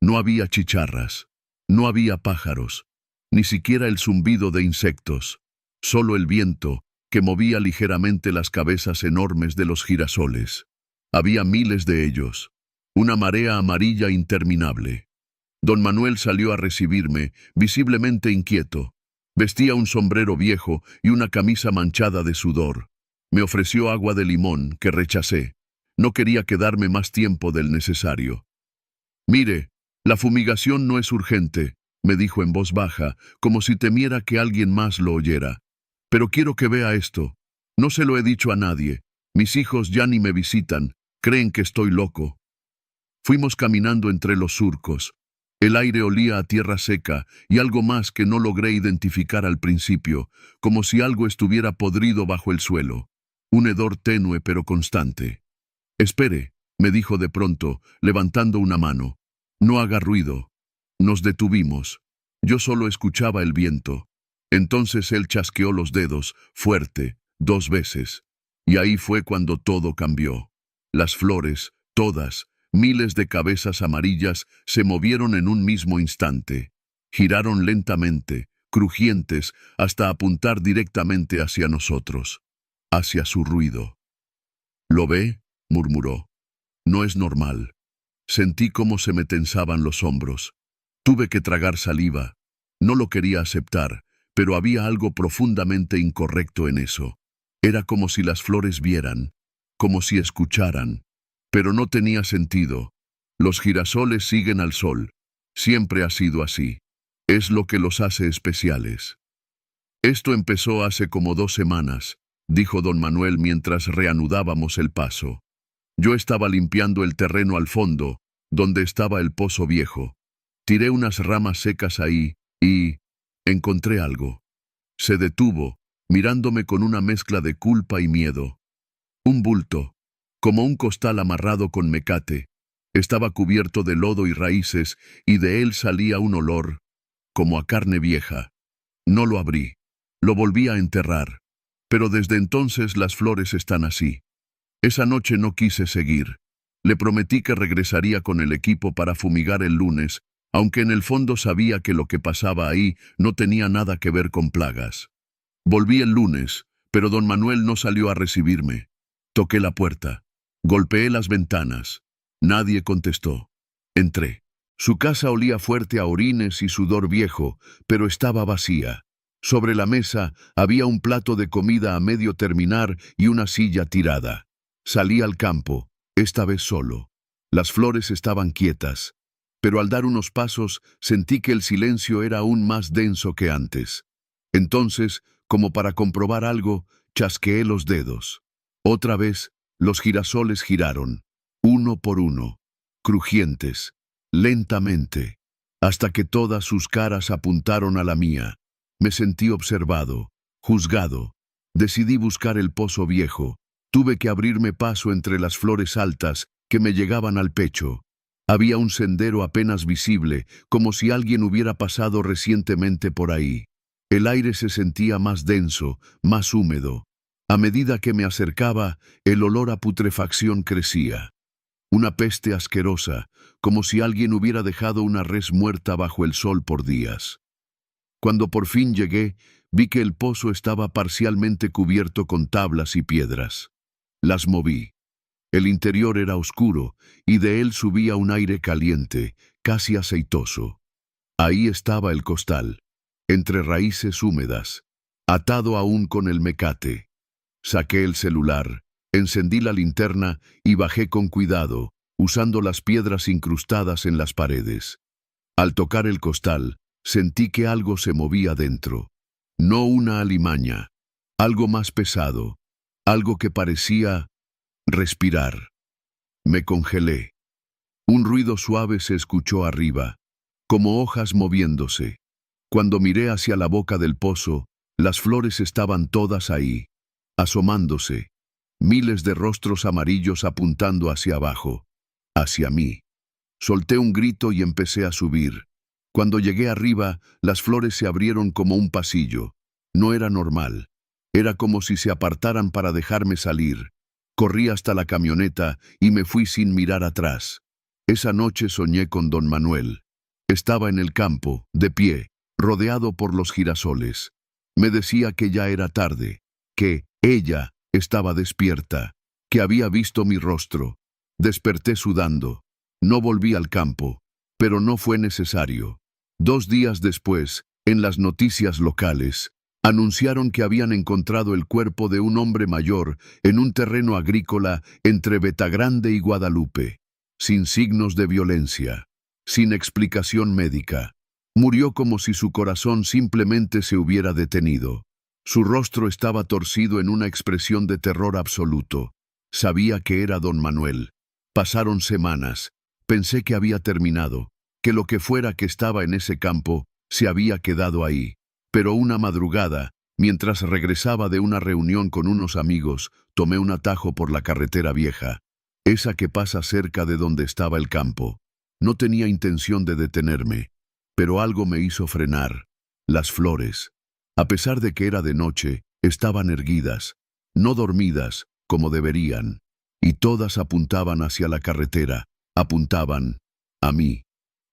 No había chicharras, no había pájaros, ni siquiera el zumbido de insectos, solo el viento que movía ligeramente las cabezas enormes de los girasoles. Había miles de ellos, una marea amarilla interminable. Don Manuel salió a recibirme, visiblemente inquieto. Vestía un sombrero viejo y una camisa manchada de sudor. Me ofreció agua de limón, que rechacé. No quería quedarme más tiempo del necesario. Mire, la fumigación no es urgente, me dijo en voz baja, como si temiera que alguien más lo oyera. Pero quiero que vea esto. No se lo he dicho a nadie. Mis hijos ya ni me visitan. Creen que estoy loco. Fuimos caminando entre los surcos. El aire olía a tierra seca y algo más que no logré identificar al principio, como si algo estuviera podrido bajo el suelo. Un hedor tenue pero constante. Espere, me dijo de pronto, levantando una mano. No haga ruido. Nos detuvimos. Yo solo escuchaba el viento. Entonces él chasqueó los dedos, fuerte, 2 veces. Y ahí fue cuando todo cambió. Las flores, todas, miles de cabezas amarillas se movieron en un mismo instante. Giraron lentamente, crujientes, hasta apuntar directamente hacia nosotros, hacia su ruido. ¿Lo ve?, murmuró. No es normal. Sentí cómo se me tensaban los hombros. Tuve que tragar saliva. No lo quería aceptar, pero había algo profundamente incorrecto en eso. Era como si las flores vieran, como si escucharan. Pero no tenía sentido. Los girasoles siguen al sol. Siempre ha sido así. Es lo que los hace especiales. Esto empezó hace como 2 semanas, dijo don Manuel mientras reanudábamos el paso. Yo estaba limpiando el terreno al fondo, donde estaba el pozo viejo. Tiré unas ramas secas ahí y encontré algo. Se detuvo, mirándome con una mezcla de culpa y miedo. Un bulto, como un costal amarrado con mecate. Estaba cubierto de lodo y raíces, y de él salía un olor, como a carne vieja. No lo abrí. Lo volví a enterrar. Pero desde entonces las flores están así. Esa noche no quise seguir. Le prometí que regresaría con el equipo para fumigar el lunes, aunque en el fondo sabía que lo que pasaba ahí no tenía nada que ver con plagas. Volví el lunes, pero don Manuel no salió a recibirme. Toqué la puerta. Golpeé las ventanas. Nadie contestó. Entré. Su casa olía fuerte a orines y sudor viejo, pero estaba vacía. Sobre la mesa había un plato de comida a medio terminar y una silla tirada. Salí al campo, esta vez solo. Las flores estaban quietas, pero al dar unos pasos sentí que el silencio era aún más denso que antes. Entonces, como para comprobar algo, chasqueé los dedos. Otra vez, los girasoles giraron, uno por uno, crujientes, lentamente, hasta que todas sus caras apuntaron a la mía. Me sentí observado, juzgado. Decidí buscar el pozo viejo. Tuve que abrirme paso entre las flores altas que me llegaban al pecho. Había un sendero apenas visible, como si alguien hubiera pasado recientemente por ahí. El aire se sentía más denso, más húmedo. A medida que me acercaba, el olor a putrefacción crecía. Una peste asquerosa, como si alguien hubiera dejado una res muerta bajo el sol por días. Cuando por fin llegué, vi que el pozo estaba parcialmente cubierto con tablas y piedras. Las moví. El interior era oscuro, y de él subía un aire caliente, casi aceitoso. Ahí estaba el costal, entre raíces húmedas, atado aún con el mecate. Saqué el celular, encendí la linterna y bajé con cuidado, usando las piedras incrustadas en las paredes. Al tocar el costal, sentí que algo se movía dentro. No una alimaña, algo más pesado, algo que parecía respirar. Me congelé. Un ruido suave se escuchó arriba, como hojas moviéndose. Cuando miré hacia la boca del pozo, las flores estaban todas ahí, asomándose, miles de rostros amarillos apuntando hacia abajo, hacia mí. Solté un grito y empecé a subir. Cuando llegué arriba, las flores se abrieron como un pasillo. No era normal. Era como si se apartaran para dejarme salir. Corrí hasta la camioneta y me fui sin mirar atrás. Esa noche soñé con don Manuel. Estaba en el campo, de pie, rodeado por los girasoles. Me decía que ya era tarde, que ella estaba despierta, que había visto mi rostro. Desperté sudando. No volví al campo, pero no fue necesario. 2 días después, en las noticias locales, anunciaron que habían encontrado el cuerpo de un hombre mayor en un terreno agrícola entre Betagrande y Guadalupe, sin signos de violencia, sin explicación médica. Murió como si su corazón simplemente se hubiera detenido. Su rostro estaba torcido en una expresión de terror absoluto. Sabía que era don Manuel. Pasaron semanas. Pensé que había terminado, que lo que fuera que estaba en ese campo se había quedado ahí. Pero una madrugada, mientras regresaba de una reunión con unos amigos, tomé un atajo por la carretera vieja, esa que pasa cerca de donde estaba el campo. No tenía intención de detenerme, pero algo me hizo frenar. Las flores, a pesar de que era de noche, estaban erguidas, no dormidas como deberían, y todas apuntaban hacia la carretera, apuntaban a mí.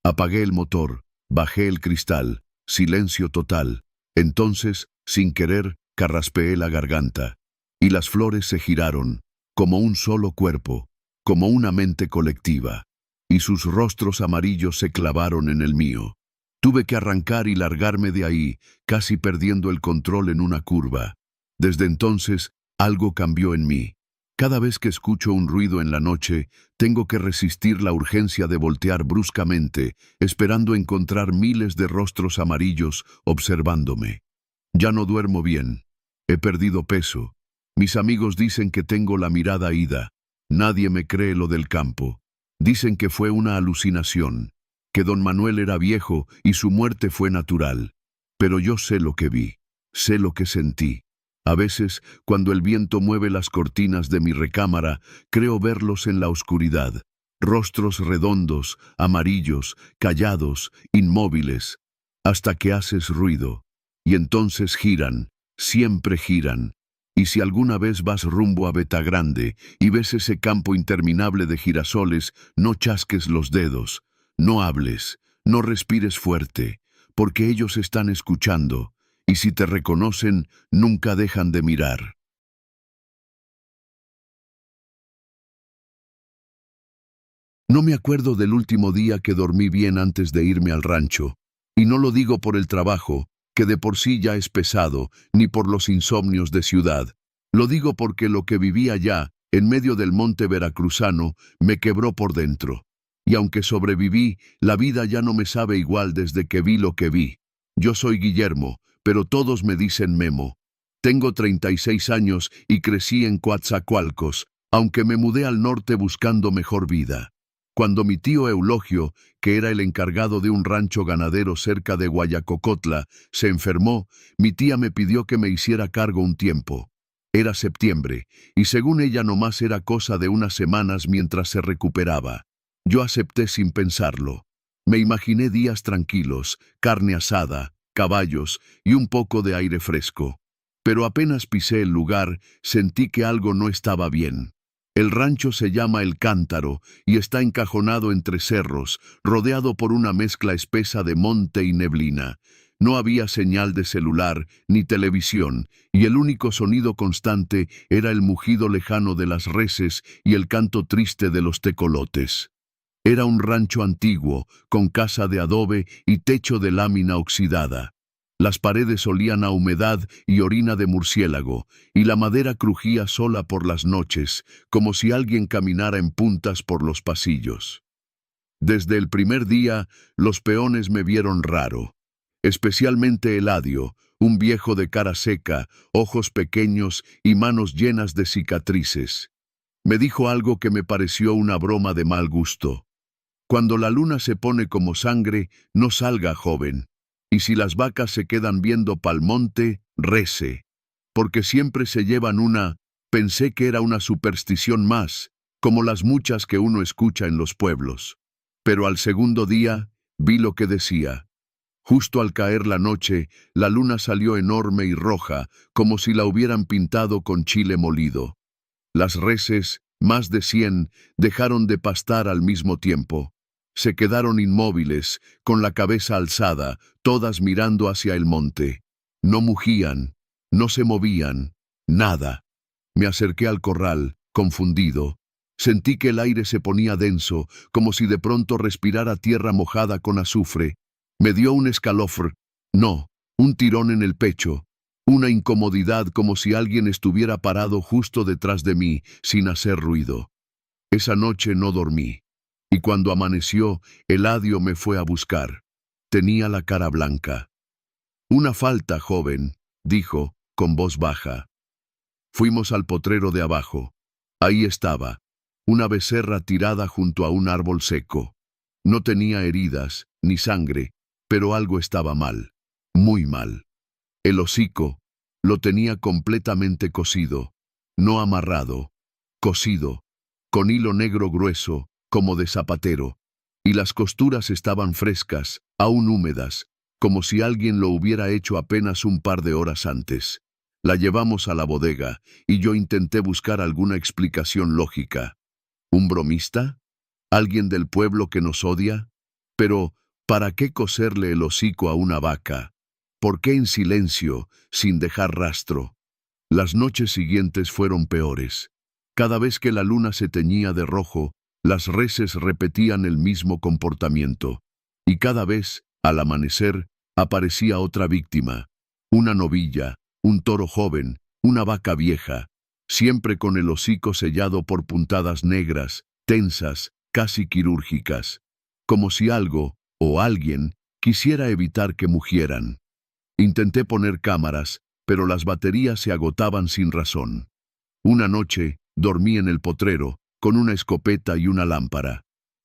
Apagué el motor, bajé el cristal, silencio total. Entonces, sin querer, carraspeé la garganta, y las flores se giraron, como un solo cuerpo, como una mente colectiva, y sus rostros amarillos se clavaron en el mío. Tuve que arrancar y largarme de ahí, casi perdiendo el control en una curva. Desde entonces, algo cambió en mí. Cada vez que escucho un ruido en la noche, tengo que resistir la urgencia de voltear bruscamente, esperando encontrar miles de rostros amarillos observándome. Ya no duermo bien. He perdido peso. Mis amigos dicen que tengo la mirada ida. Nadie me cree lo del campo. Dicen que fue una alucinación, que don Manuel era viejo y su muerte fue natural. Pero yo sé lo que vi, sé lo que sentí. A veces, cuando el viento mueve las cortinas de mi recámara, creo verlos en la oscuridad. Rostros redondos, amarillos, callados, inmóviles, hasta que haces ruido. Y entonces giran, siempre giran. Y si alguna vez vas rumbo a Betagrande y ves ese campo interminable de girasoles, no chasques los dedos, no hables, no respires fuerte, porque ellos están escuchando. Y si te reconocen, nunca dejan de mirar. No me acuerdo del último día que dormí bien antes de irme al rancho. Y no lo digo por el trabajo, que de por sí ya es pesado, ni por los insomnios de ciudad. Lo digo porque lo que viví allá, en medio del monte veracruzano, me quebró por dentro. Y aunque sobreviví, la vida ya no me sabe igual desde que vi lo que vi. Yo soy Guillermo, pero todos me dicen Memo. Tengo 36 años y crecí en Coatzacoalcos, aunque me mudé al norte buscando mejor vida. Cuando mi tío Eulogio, que era el encargado de un rancho ganadero cerca de Guayacocotla, se enfermó, mi tía me pidió que me hiciera cargo un tiempo. Era septiembre, y según ella nomás era cosa de unas semanas mientras se recuperaba. Yo acepté sin pensarlo. Me imaginé días tranquilos, carne asada, caballos y un poco de aire fresco. Pero apenas pisé el lugar, sentí que algo no estaba bien. El rancho se llama El Cántaro y está encajonado entre cerros, rodeado por una mezcla espesa de monte y neblina. No había señal de celular ni televisión, y el único sonido constante era el mugido lejano de las reses y el canto triste de los tecolotes. Era un rancho antiguo, con casa de adobe y techo de lámina oxidada. Las paredes olían a humedad y orina de murciélago, y la madera crujía sola por las noches, como si alguien caminara en puntas por los pasillos. Desde el primer día, los peones me vieron raro, especialmente Eladio, un viejo de cara seca, ojos pequeños y manos llenas de cicatrices. Me dijo algo que me pareció una broma de mal gusto. Cuando la luna se pone como sangre, no salga, joven. Y si las vacas se quedan viendo pa'l monte, rece. Porque siempre se llevan una. Pensé que era una superstición más, como las muchas que uno escucha en los pueblos. Pero al segundo día, vi lo que decía. Justo al caer la noche, la luna salió enorme y roja, como si la hubieran pintado con chile molido. Las reses, más de 100, dejaron de pastar al mismo tiempo. Se quedaron inmóviles, con la cabeza alzada, todas mirando hacia el monte. No mugían, no se movían, nada. Me acerqué al corral, confundido. Sentí que el aire se ponía denso, como si de pronto respirara tierra mojada con azufre. Me dio un escalofrío, no, un tirón en el pecho, una incomodidad como si alguien estuviera parado justo detrás de mí, sin hacer ruido. Esa noche no dormí. Y cuando amaneció, Eladio me fue a buscar. Tenía la cara blanca. «Una falta, joven», dijo, con voz baja. Fuimos al potrero de abajo. Ahí estaba, una becerra tirada junto a un árbol seco. No tenía heridas, ni sangre, pero algo estaba mal, muy mal. El hocico lo tenía completamente cosido, no amarrado, cosido, con hilo negro grueso, como de zapatero, y las costuras estaban frescas, aún húmedas, como si alguien lo hubiera hecho apenas un par de horas antes. La llevamos a la bodega, y yo intenté buscar alguna explicación lógica. ¿Un bromista? ¿Alguien del pueblo que nos odia? Pero, ¿para qué coserle el hocico a una vaca? ¿Por qué en silencio, sin dejar rastro? Las noches siguientes fueron peores. Cada vez que la luna se teñía de rojo, las reses repetían el mismo comportamiento. Y cada vez, al amanecer, aparecía otra víctima. Una novilla, un toro joven, una vaca vieja, siempre con el hocico sellado por puntadas negras, tensas, casi quirúrgicas, como si algo, o alguien, quisiera evitar que mugieran. Intenté poner cámaras, pero las baterías se agotaban sin razón. Una noche, dormí en el potrero, con una escopeta y una lámpara.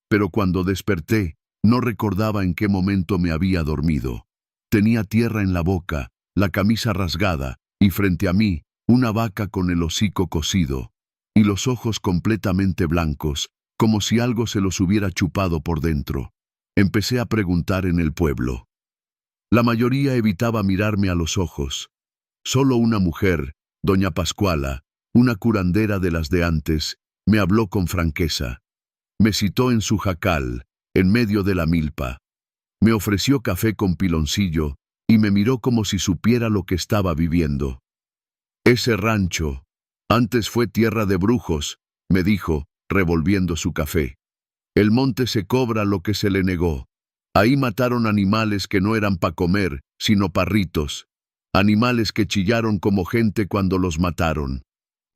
Pero cuando desperté, no recordaba en qué momento me había dormido. Tenía tierra en la boca, la camisa rasgada, y frente a mí, una vaca con el hocico cosido, y los ojos completamente blancos, como si algo se los hubiera chupado por dentro. Empecé a preguntar en el pueblo. La mayoría evitaba mirarme a los ojos. Solo una mujer, doña Pascuala, una curandera de las de antes, me habló con franqueza. Me citó en su jacal, en medio de la milpa. Me ofreció café con piloncillo y me miró como si supiera lo que estaba viviendo. Ese rancho, antes fue tierra de brujos, me dijo, revolviendo su café. El monte se cobra lo que se le negó. Ahí mataron animales que no eran pa' comer, sino parritos. Animales que chillaron como gente cuando los mataron.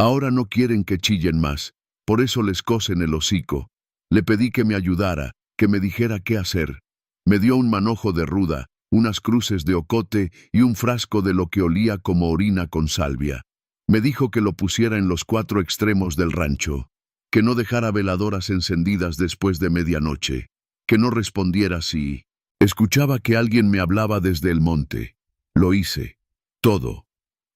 Ahora no quieren que chillen más, por eso les cosen el hocico. Le pedí que me ayudara, que me dijera qué hacer. Me dio un manojo de ruda, unas cruces de ocote y un frasco de lo que olía como orina con salvia. Me dijo que lo pusiera en los 4 extremos del rancho, que no dejara veladoras encendidas después de medianoche, que no respondiera si escuchaba que alguien me hablaba desde el monte. Lo hice, todo,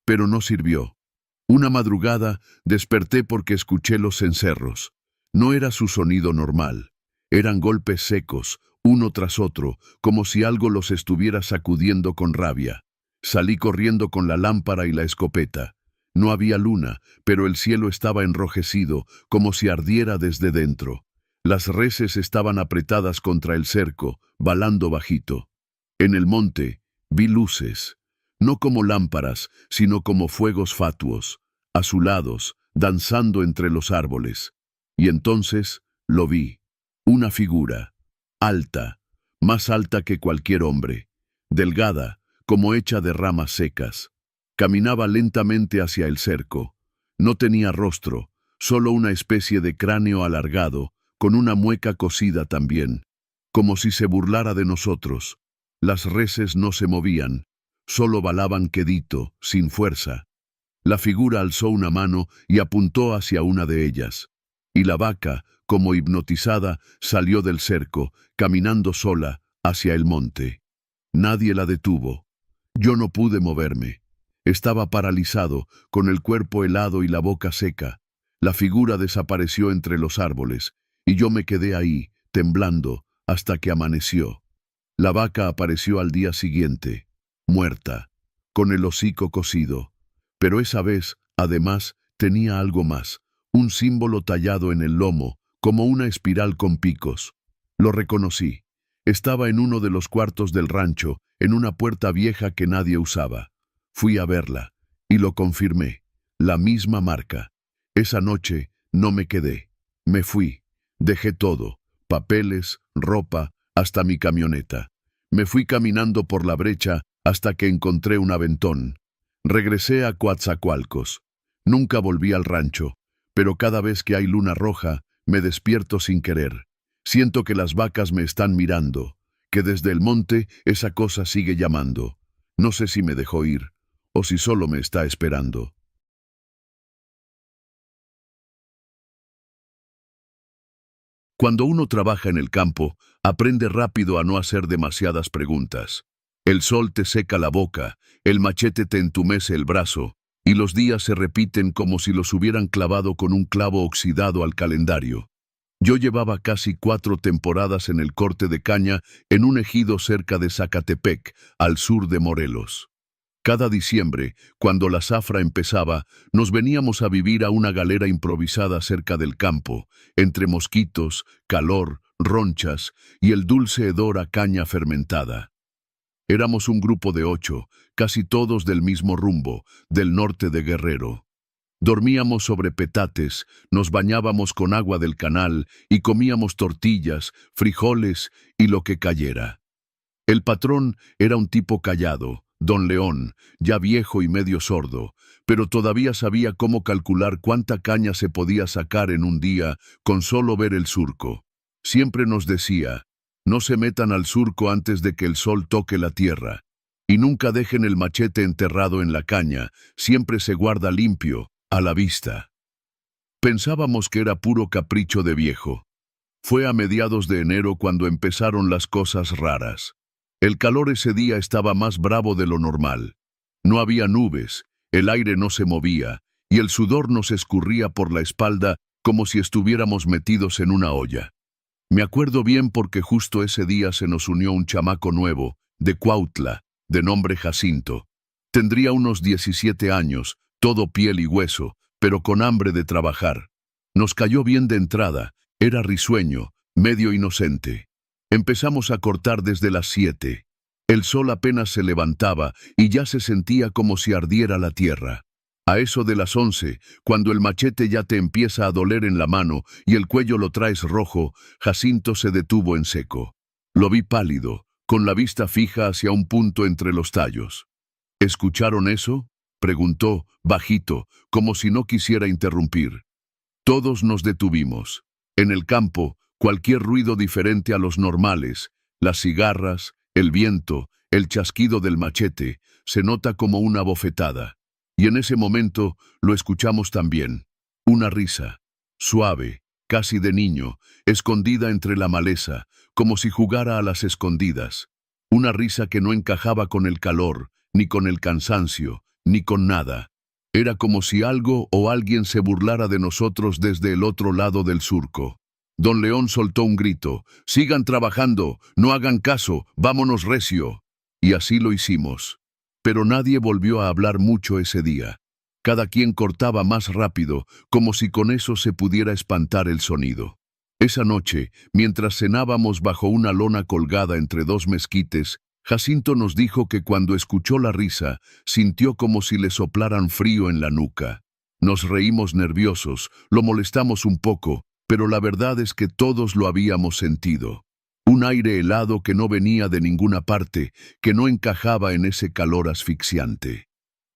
pero no sirvió. Una madrugada desperté porque escuché los cencerros. No era su sonido normal. Eran golpes secos, uno tras otro, como si algo los estuviera sacudiendo con rabia. Salí corriendo con la lámpara y la escopeta. No había luna, pero el cielo estaba enrojecido, como si ardiera desde dentro. Las reses estaban apretadas contra el cerco, balando bajito. En el monte vi luces, no como lámparas, sino como fuegos fatuos, azulados, danzando entre los árboles. Y entonces lo vi, una figura, alta, más alta que cualquier hombre, delgada, como hecha de ramas secas. Caminaba lentamente hacia el cerco. No tenía rostro, solo una especie de cráneo alargado, con una mueca cosida también, como si se burlara de nosotros. Las reses no se movían, solo balaban quedito, sin fuerza. La figura alzó una mano y apuntó hacia una de ellas. Y la vaca, como hipnotizada, salió del cerco, caminando sola, hacia el monte. Nadie la detuvo. Yo no pude moverme. Estaba paralizado, con el cuerpo helado y la boca seca. La figura desapareció entre los árboles, y yo me quedé ahí, temblando, hasta que amaneció. La vaca apareció al día siguiente, muerta, con el hocico cosido. Pero esa vez, además, tenía algo más, un símbolo tallado en el lomo, como una espiral con picos. Lo reconocí. Estaba en uno de los cuartos del rancho, en una puerta vieja que nadie usaba. Fui a verla, y lo confirmé. La misma marca. Esa noche no me quedé. Me fui. Dejé todo, papeles, ropa, hasta mi camioneta. Me fui caminando por la brecha hasta que encontré un aventón. Regresé a Coatzacoalcos. Nunca volví al rancho, pero cada vez que hay luna roja, me despierto sin querer. Siento que las vacas me están mirando, que desde el monte esa cosa sigue llamando. No sé si me dejó ir, o si solo me está esperando. Cuando uno trabaja en el campo, aprende rápido a no hacer demasiadas preguntas. El sol te seca la boca, el machete te entumece el brazo, y los días se repiten como si los hubieran clavado con un clavo oxidado al calendario. Yo llevaba casi 4 temporadas en el corte de caña en un ejido cerca de Zacatepec, al sur de Morelos. Cada diciembre, cuando la zafra empezaba, nos veníamos a vivir a una galera improvisada cerca del campo, entre mosquitos, calor, ronchas y el dulce hedor a caña fermentada. Éramos un grupo de 8, casi todos del mismo rumbo, del norte de Guerrero. Dormíamos sobre petates, nos bañábamos con agua del canal y comíamos tortillas, frijoles y lo que cayera. El patrón era un tipo callado, don León, ya viejo y medio sordo, pero todavía sabía cómo calcular cuánta caña se podía sacar en un día con solo ver el surco. Siempre nos decía: no se metan al surco antes de que el sol toque la tierra, y nunca dejen el machete enterrado en la caña, siempre se guarda limpio, a la vista. Pensábamos que era puro capricho de viejo. Fue a mediados de enero cuando empezaron las cosas raras. El calor ese día estaba más bravo de lo normal. No había nubes, el aire no se movía, y el sudor nos escurría por la espalda como si estuviéramos metidos en una olla. Me acuerdo bien porque justo ese día se nos unió un chamaco nuevo, de Cuautla, de nombre Jacinto. Tendría unos 17 años, todo piel y hueso, pero con hambre de trabajar. Nos cayó bien de entrada, era risueño, medio inocente. Empezamos a cortar desde las 7. El sol apenas se levantaba y ya se sentía como si ardiera la tierra. A eso de las 11, cuando el machete ya te empieza a doler en la mano y el cuello lo traes rojo, Jacinto se detuvo en seco. Lo vi pálido, con la vista fija hacia un punto entre los tallos. ¿Escucharon eso?, preguntó, bajito, como si no quisiera interrumpir. Todos nos detuvimos. En el campo, cualquier ruido diferente a los normales, las cigarras, el viento, el chasquido del machete, se nota como una bofetada. Y en ese momento lo escuchamos también. Una risa, suave, casi de niño, escondida entre la maleza, como si jugara a las escondidas. Una risa que no encajaba con el calor, ni con el cansancio, ni con nada. Era como si algo o alguien se burlara de nosotros desde el otro lado del surco. Don León soltó un grito: «¡Sigan trabajando! ¡No hagan caso! ¡Vámonos recio!». Y así lo hicimos. Pero nadie volvió a hablar mucho ese día. Cada quien cortaba más rápido, como si con eso se pudiera espantar el sonido. Esa noche, mientras cenábamos bajo una lona colgada entre dos mezquites, Jacinto nos dijo que cuando escuchó la risa, sintió como si le soplaran frío en la nuca. Nos reímos nerviosos, lo molestamos un poco, pero la verdad es que todos lo habíamos sentido. Un aire helado que no venía de ninguna parte, que no encajaba en ese calor asfixiante.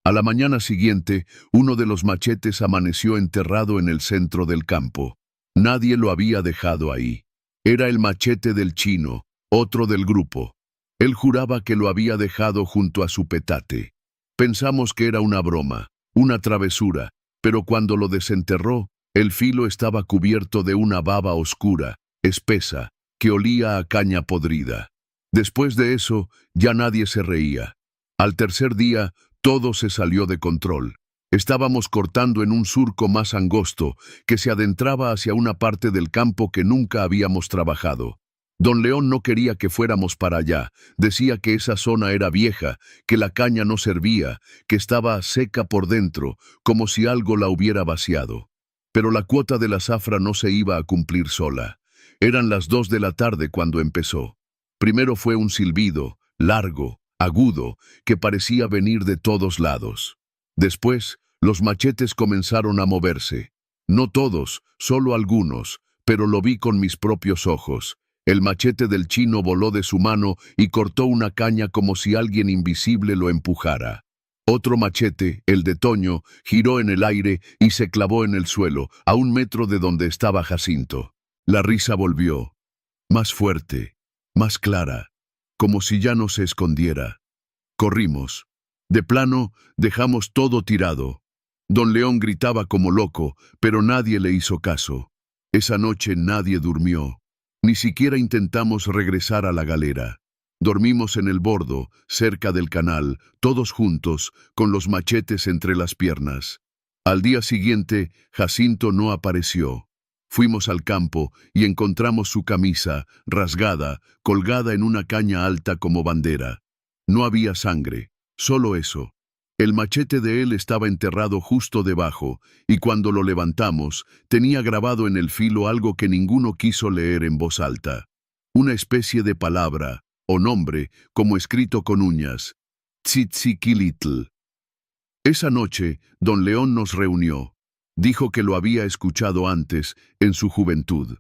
A la mañana siguiente, uno de los machetes amaneció enterrado en el centro del campo. Nadie lo había dejado ahí. Era el machete del chino, otro del grupo. Él juraba que lo había dejado junto a su petate. Pensamos que era una broma, una travesura, pero cuando lo desenterró, el filo estaba cubierto de una baba oscura, espesa, que olía a caña podrida. Después de eso, ya nadie se reía. Al tercer día, todo se salió de control. Estábamos cortando en un surco más angosto, que se adentraba hacia una parte del campo que nunca habíamos trabajado. Don León no quería que fuéramos para allá, decía que esa zona era vieja, que la caña no servía, que estaba seca por dentro, como si algo la hubiera vaciado. Pero la cuota de la zafra no se iba a cumplir sola. Eran las 2 de la tarde cuando empezó. Primero fue un silbido, largo, agudo, que parecía venir de todos lados. Después, los machetes comenzaron a moverse. No todos, solo algunos, pero lo vi con mis propios ojos. El machete del chino voló de su mano y cortó una caña como si alguien invisible lo empujara. Otro machete, el de Toño, giró en el aire y se clavó en el suelo, a 1 metro de donde estaba Jacinto. La risa volvió, más fuerte, más clara, como si ya no se escondiera. Corrimos. De plano, dejamos todo tirado. Don León gritaba como loco, pero nadie le hizo caso. Esa noche nadie durmió. Ni siquiera intentamos regresar a la galera. Dormimos en el bordo, cerca del canal, todos juntos, con los machetes entre las piernas. Al día siguiente, Jacinto no apareció. Fuimos al campo y encontramos su camisa, rasgada, colgada en una caña alta como bandera. No había sangre, solo eso. El machete de él estaba enterrado justo debajo, y cuando lo levantamos, tenía grabado en el filo algo que ninguno quiso leer en voz alta. Una especie de palabra, o nombre, como escrito con uñas. Tzitziquilitl. Esa noche, don León nos reunió. Dijo que lo había escuchado antes, en su juventud,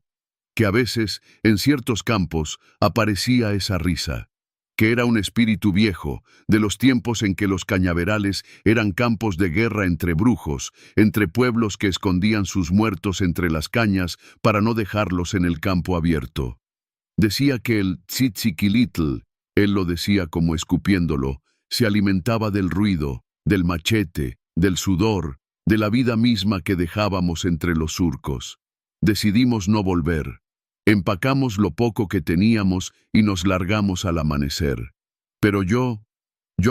que a veces, en ciertos campos, aparecía esa risa, que era un espíritu viejo, de los tiempos en que los cañaverales eran campos de guerra entre brujos, entre pueblos que escondían sus muertos entre las cañas para no dejarlos en el campo abierto. Decía que el Tzitzikilitl, él lo decía como escupiéndolo, se alimentaba del ruido, del machete, del sudor, de la vida misma que dejábamos entre los surcos. Decidimos no volver. Empacamos lo poco que teníamos y nos largamos al amanecer. Pero yo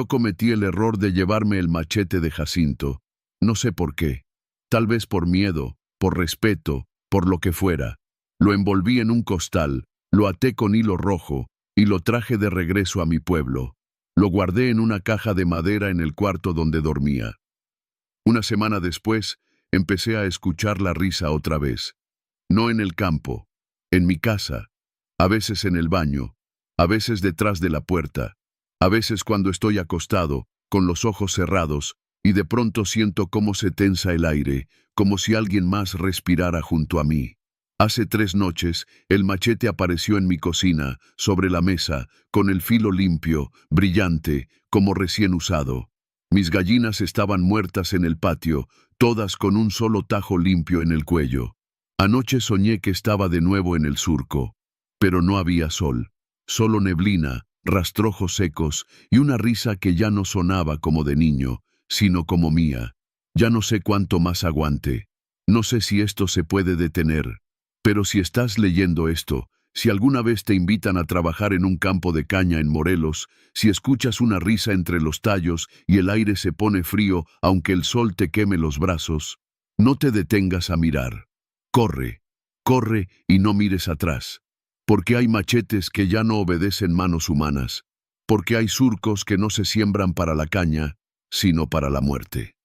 cometí el error de llevarme el machete de Jacinto. No sé por qué. Tal vez por miedo, por respeto, por lo que fuera. Lo envolví en un costal, lo até con hilo rojo y lo traje de regreso a mi pueblo. Lo guardé en una caja de madera en el cuarto donde dormía. Una semana después, empecé a escuchar la risa otra vez. No en el campo, en mi casa, a veces en el baño, a veces detrás de la puerta, a veces cuando estoy acostado, con los ojos cerrados, y de pronto siento cómo se tensa el aire, como si alguien más respirara junto a mí. Hace 3 noches, el machete apareció en mi cocina, sobre la mesa, con el filo limpio, brillante, como recién usado. Mis gallinas estaban muertas en el patio, todas con un solo tajo limpio en el cuello. Anoche soñé que estaba de nuevo en el surco, pero no había sol, solo neblina, rastrojos secos y una risa que ya no sonaba como de niño, sino como mía. Ya no sé cuánto más aguante. No sé si esto se puede detener. Pero si estás leyendo esto, si alguna vez te invitan a trabajar en un campo de caña en Morelos, si escuchas una risa entre los tallos y el aire se pone frío aunque el sol te queme los brazos, no te detengas a mirar. Corre, corre y no mires atrás. Porque hay machetes que ya no obedecen manos humanas. Porque hay surcos que no se siembran para la caña, sino para la muerte.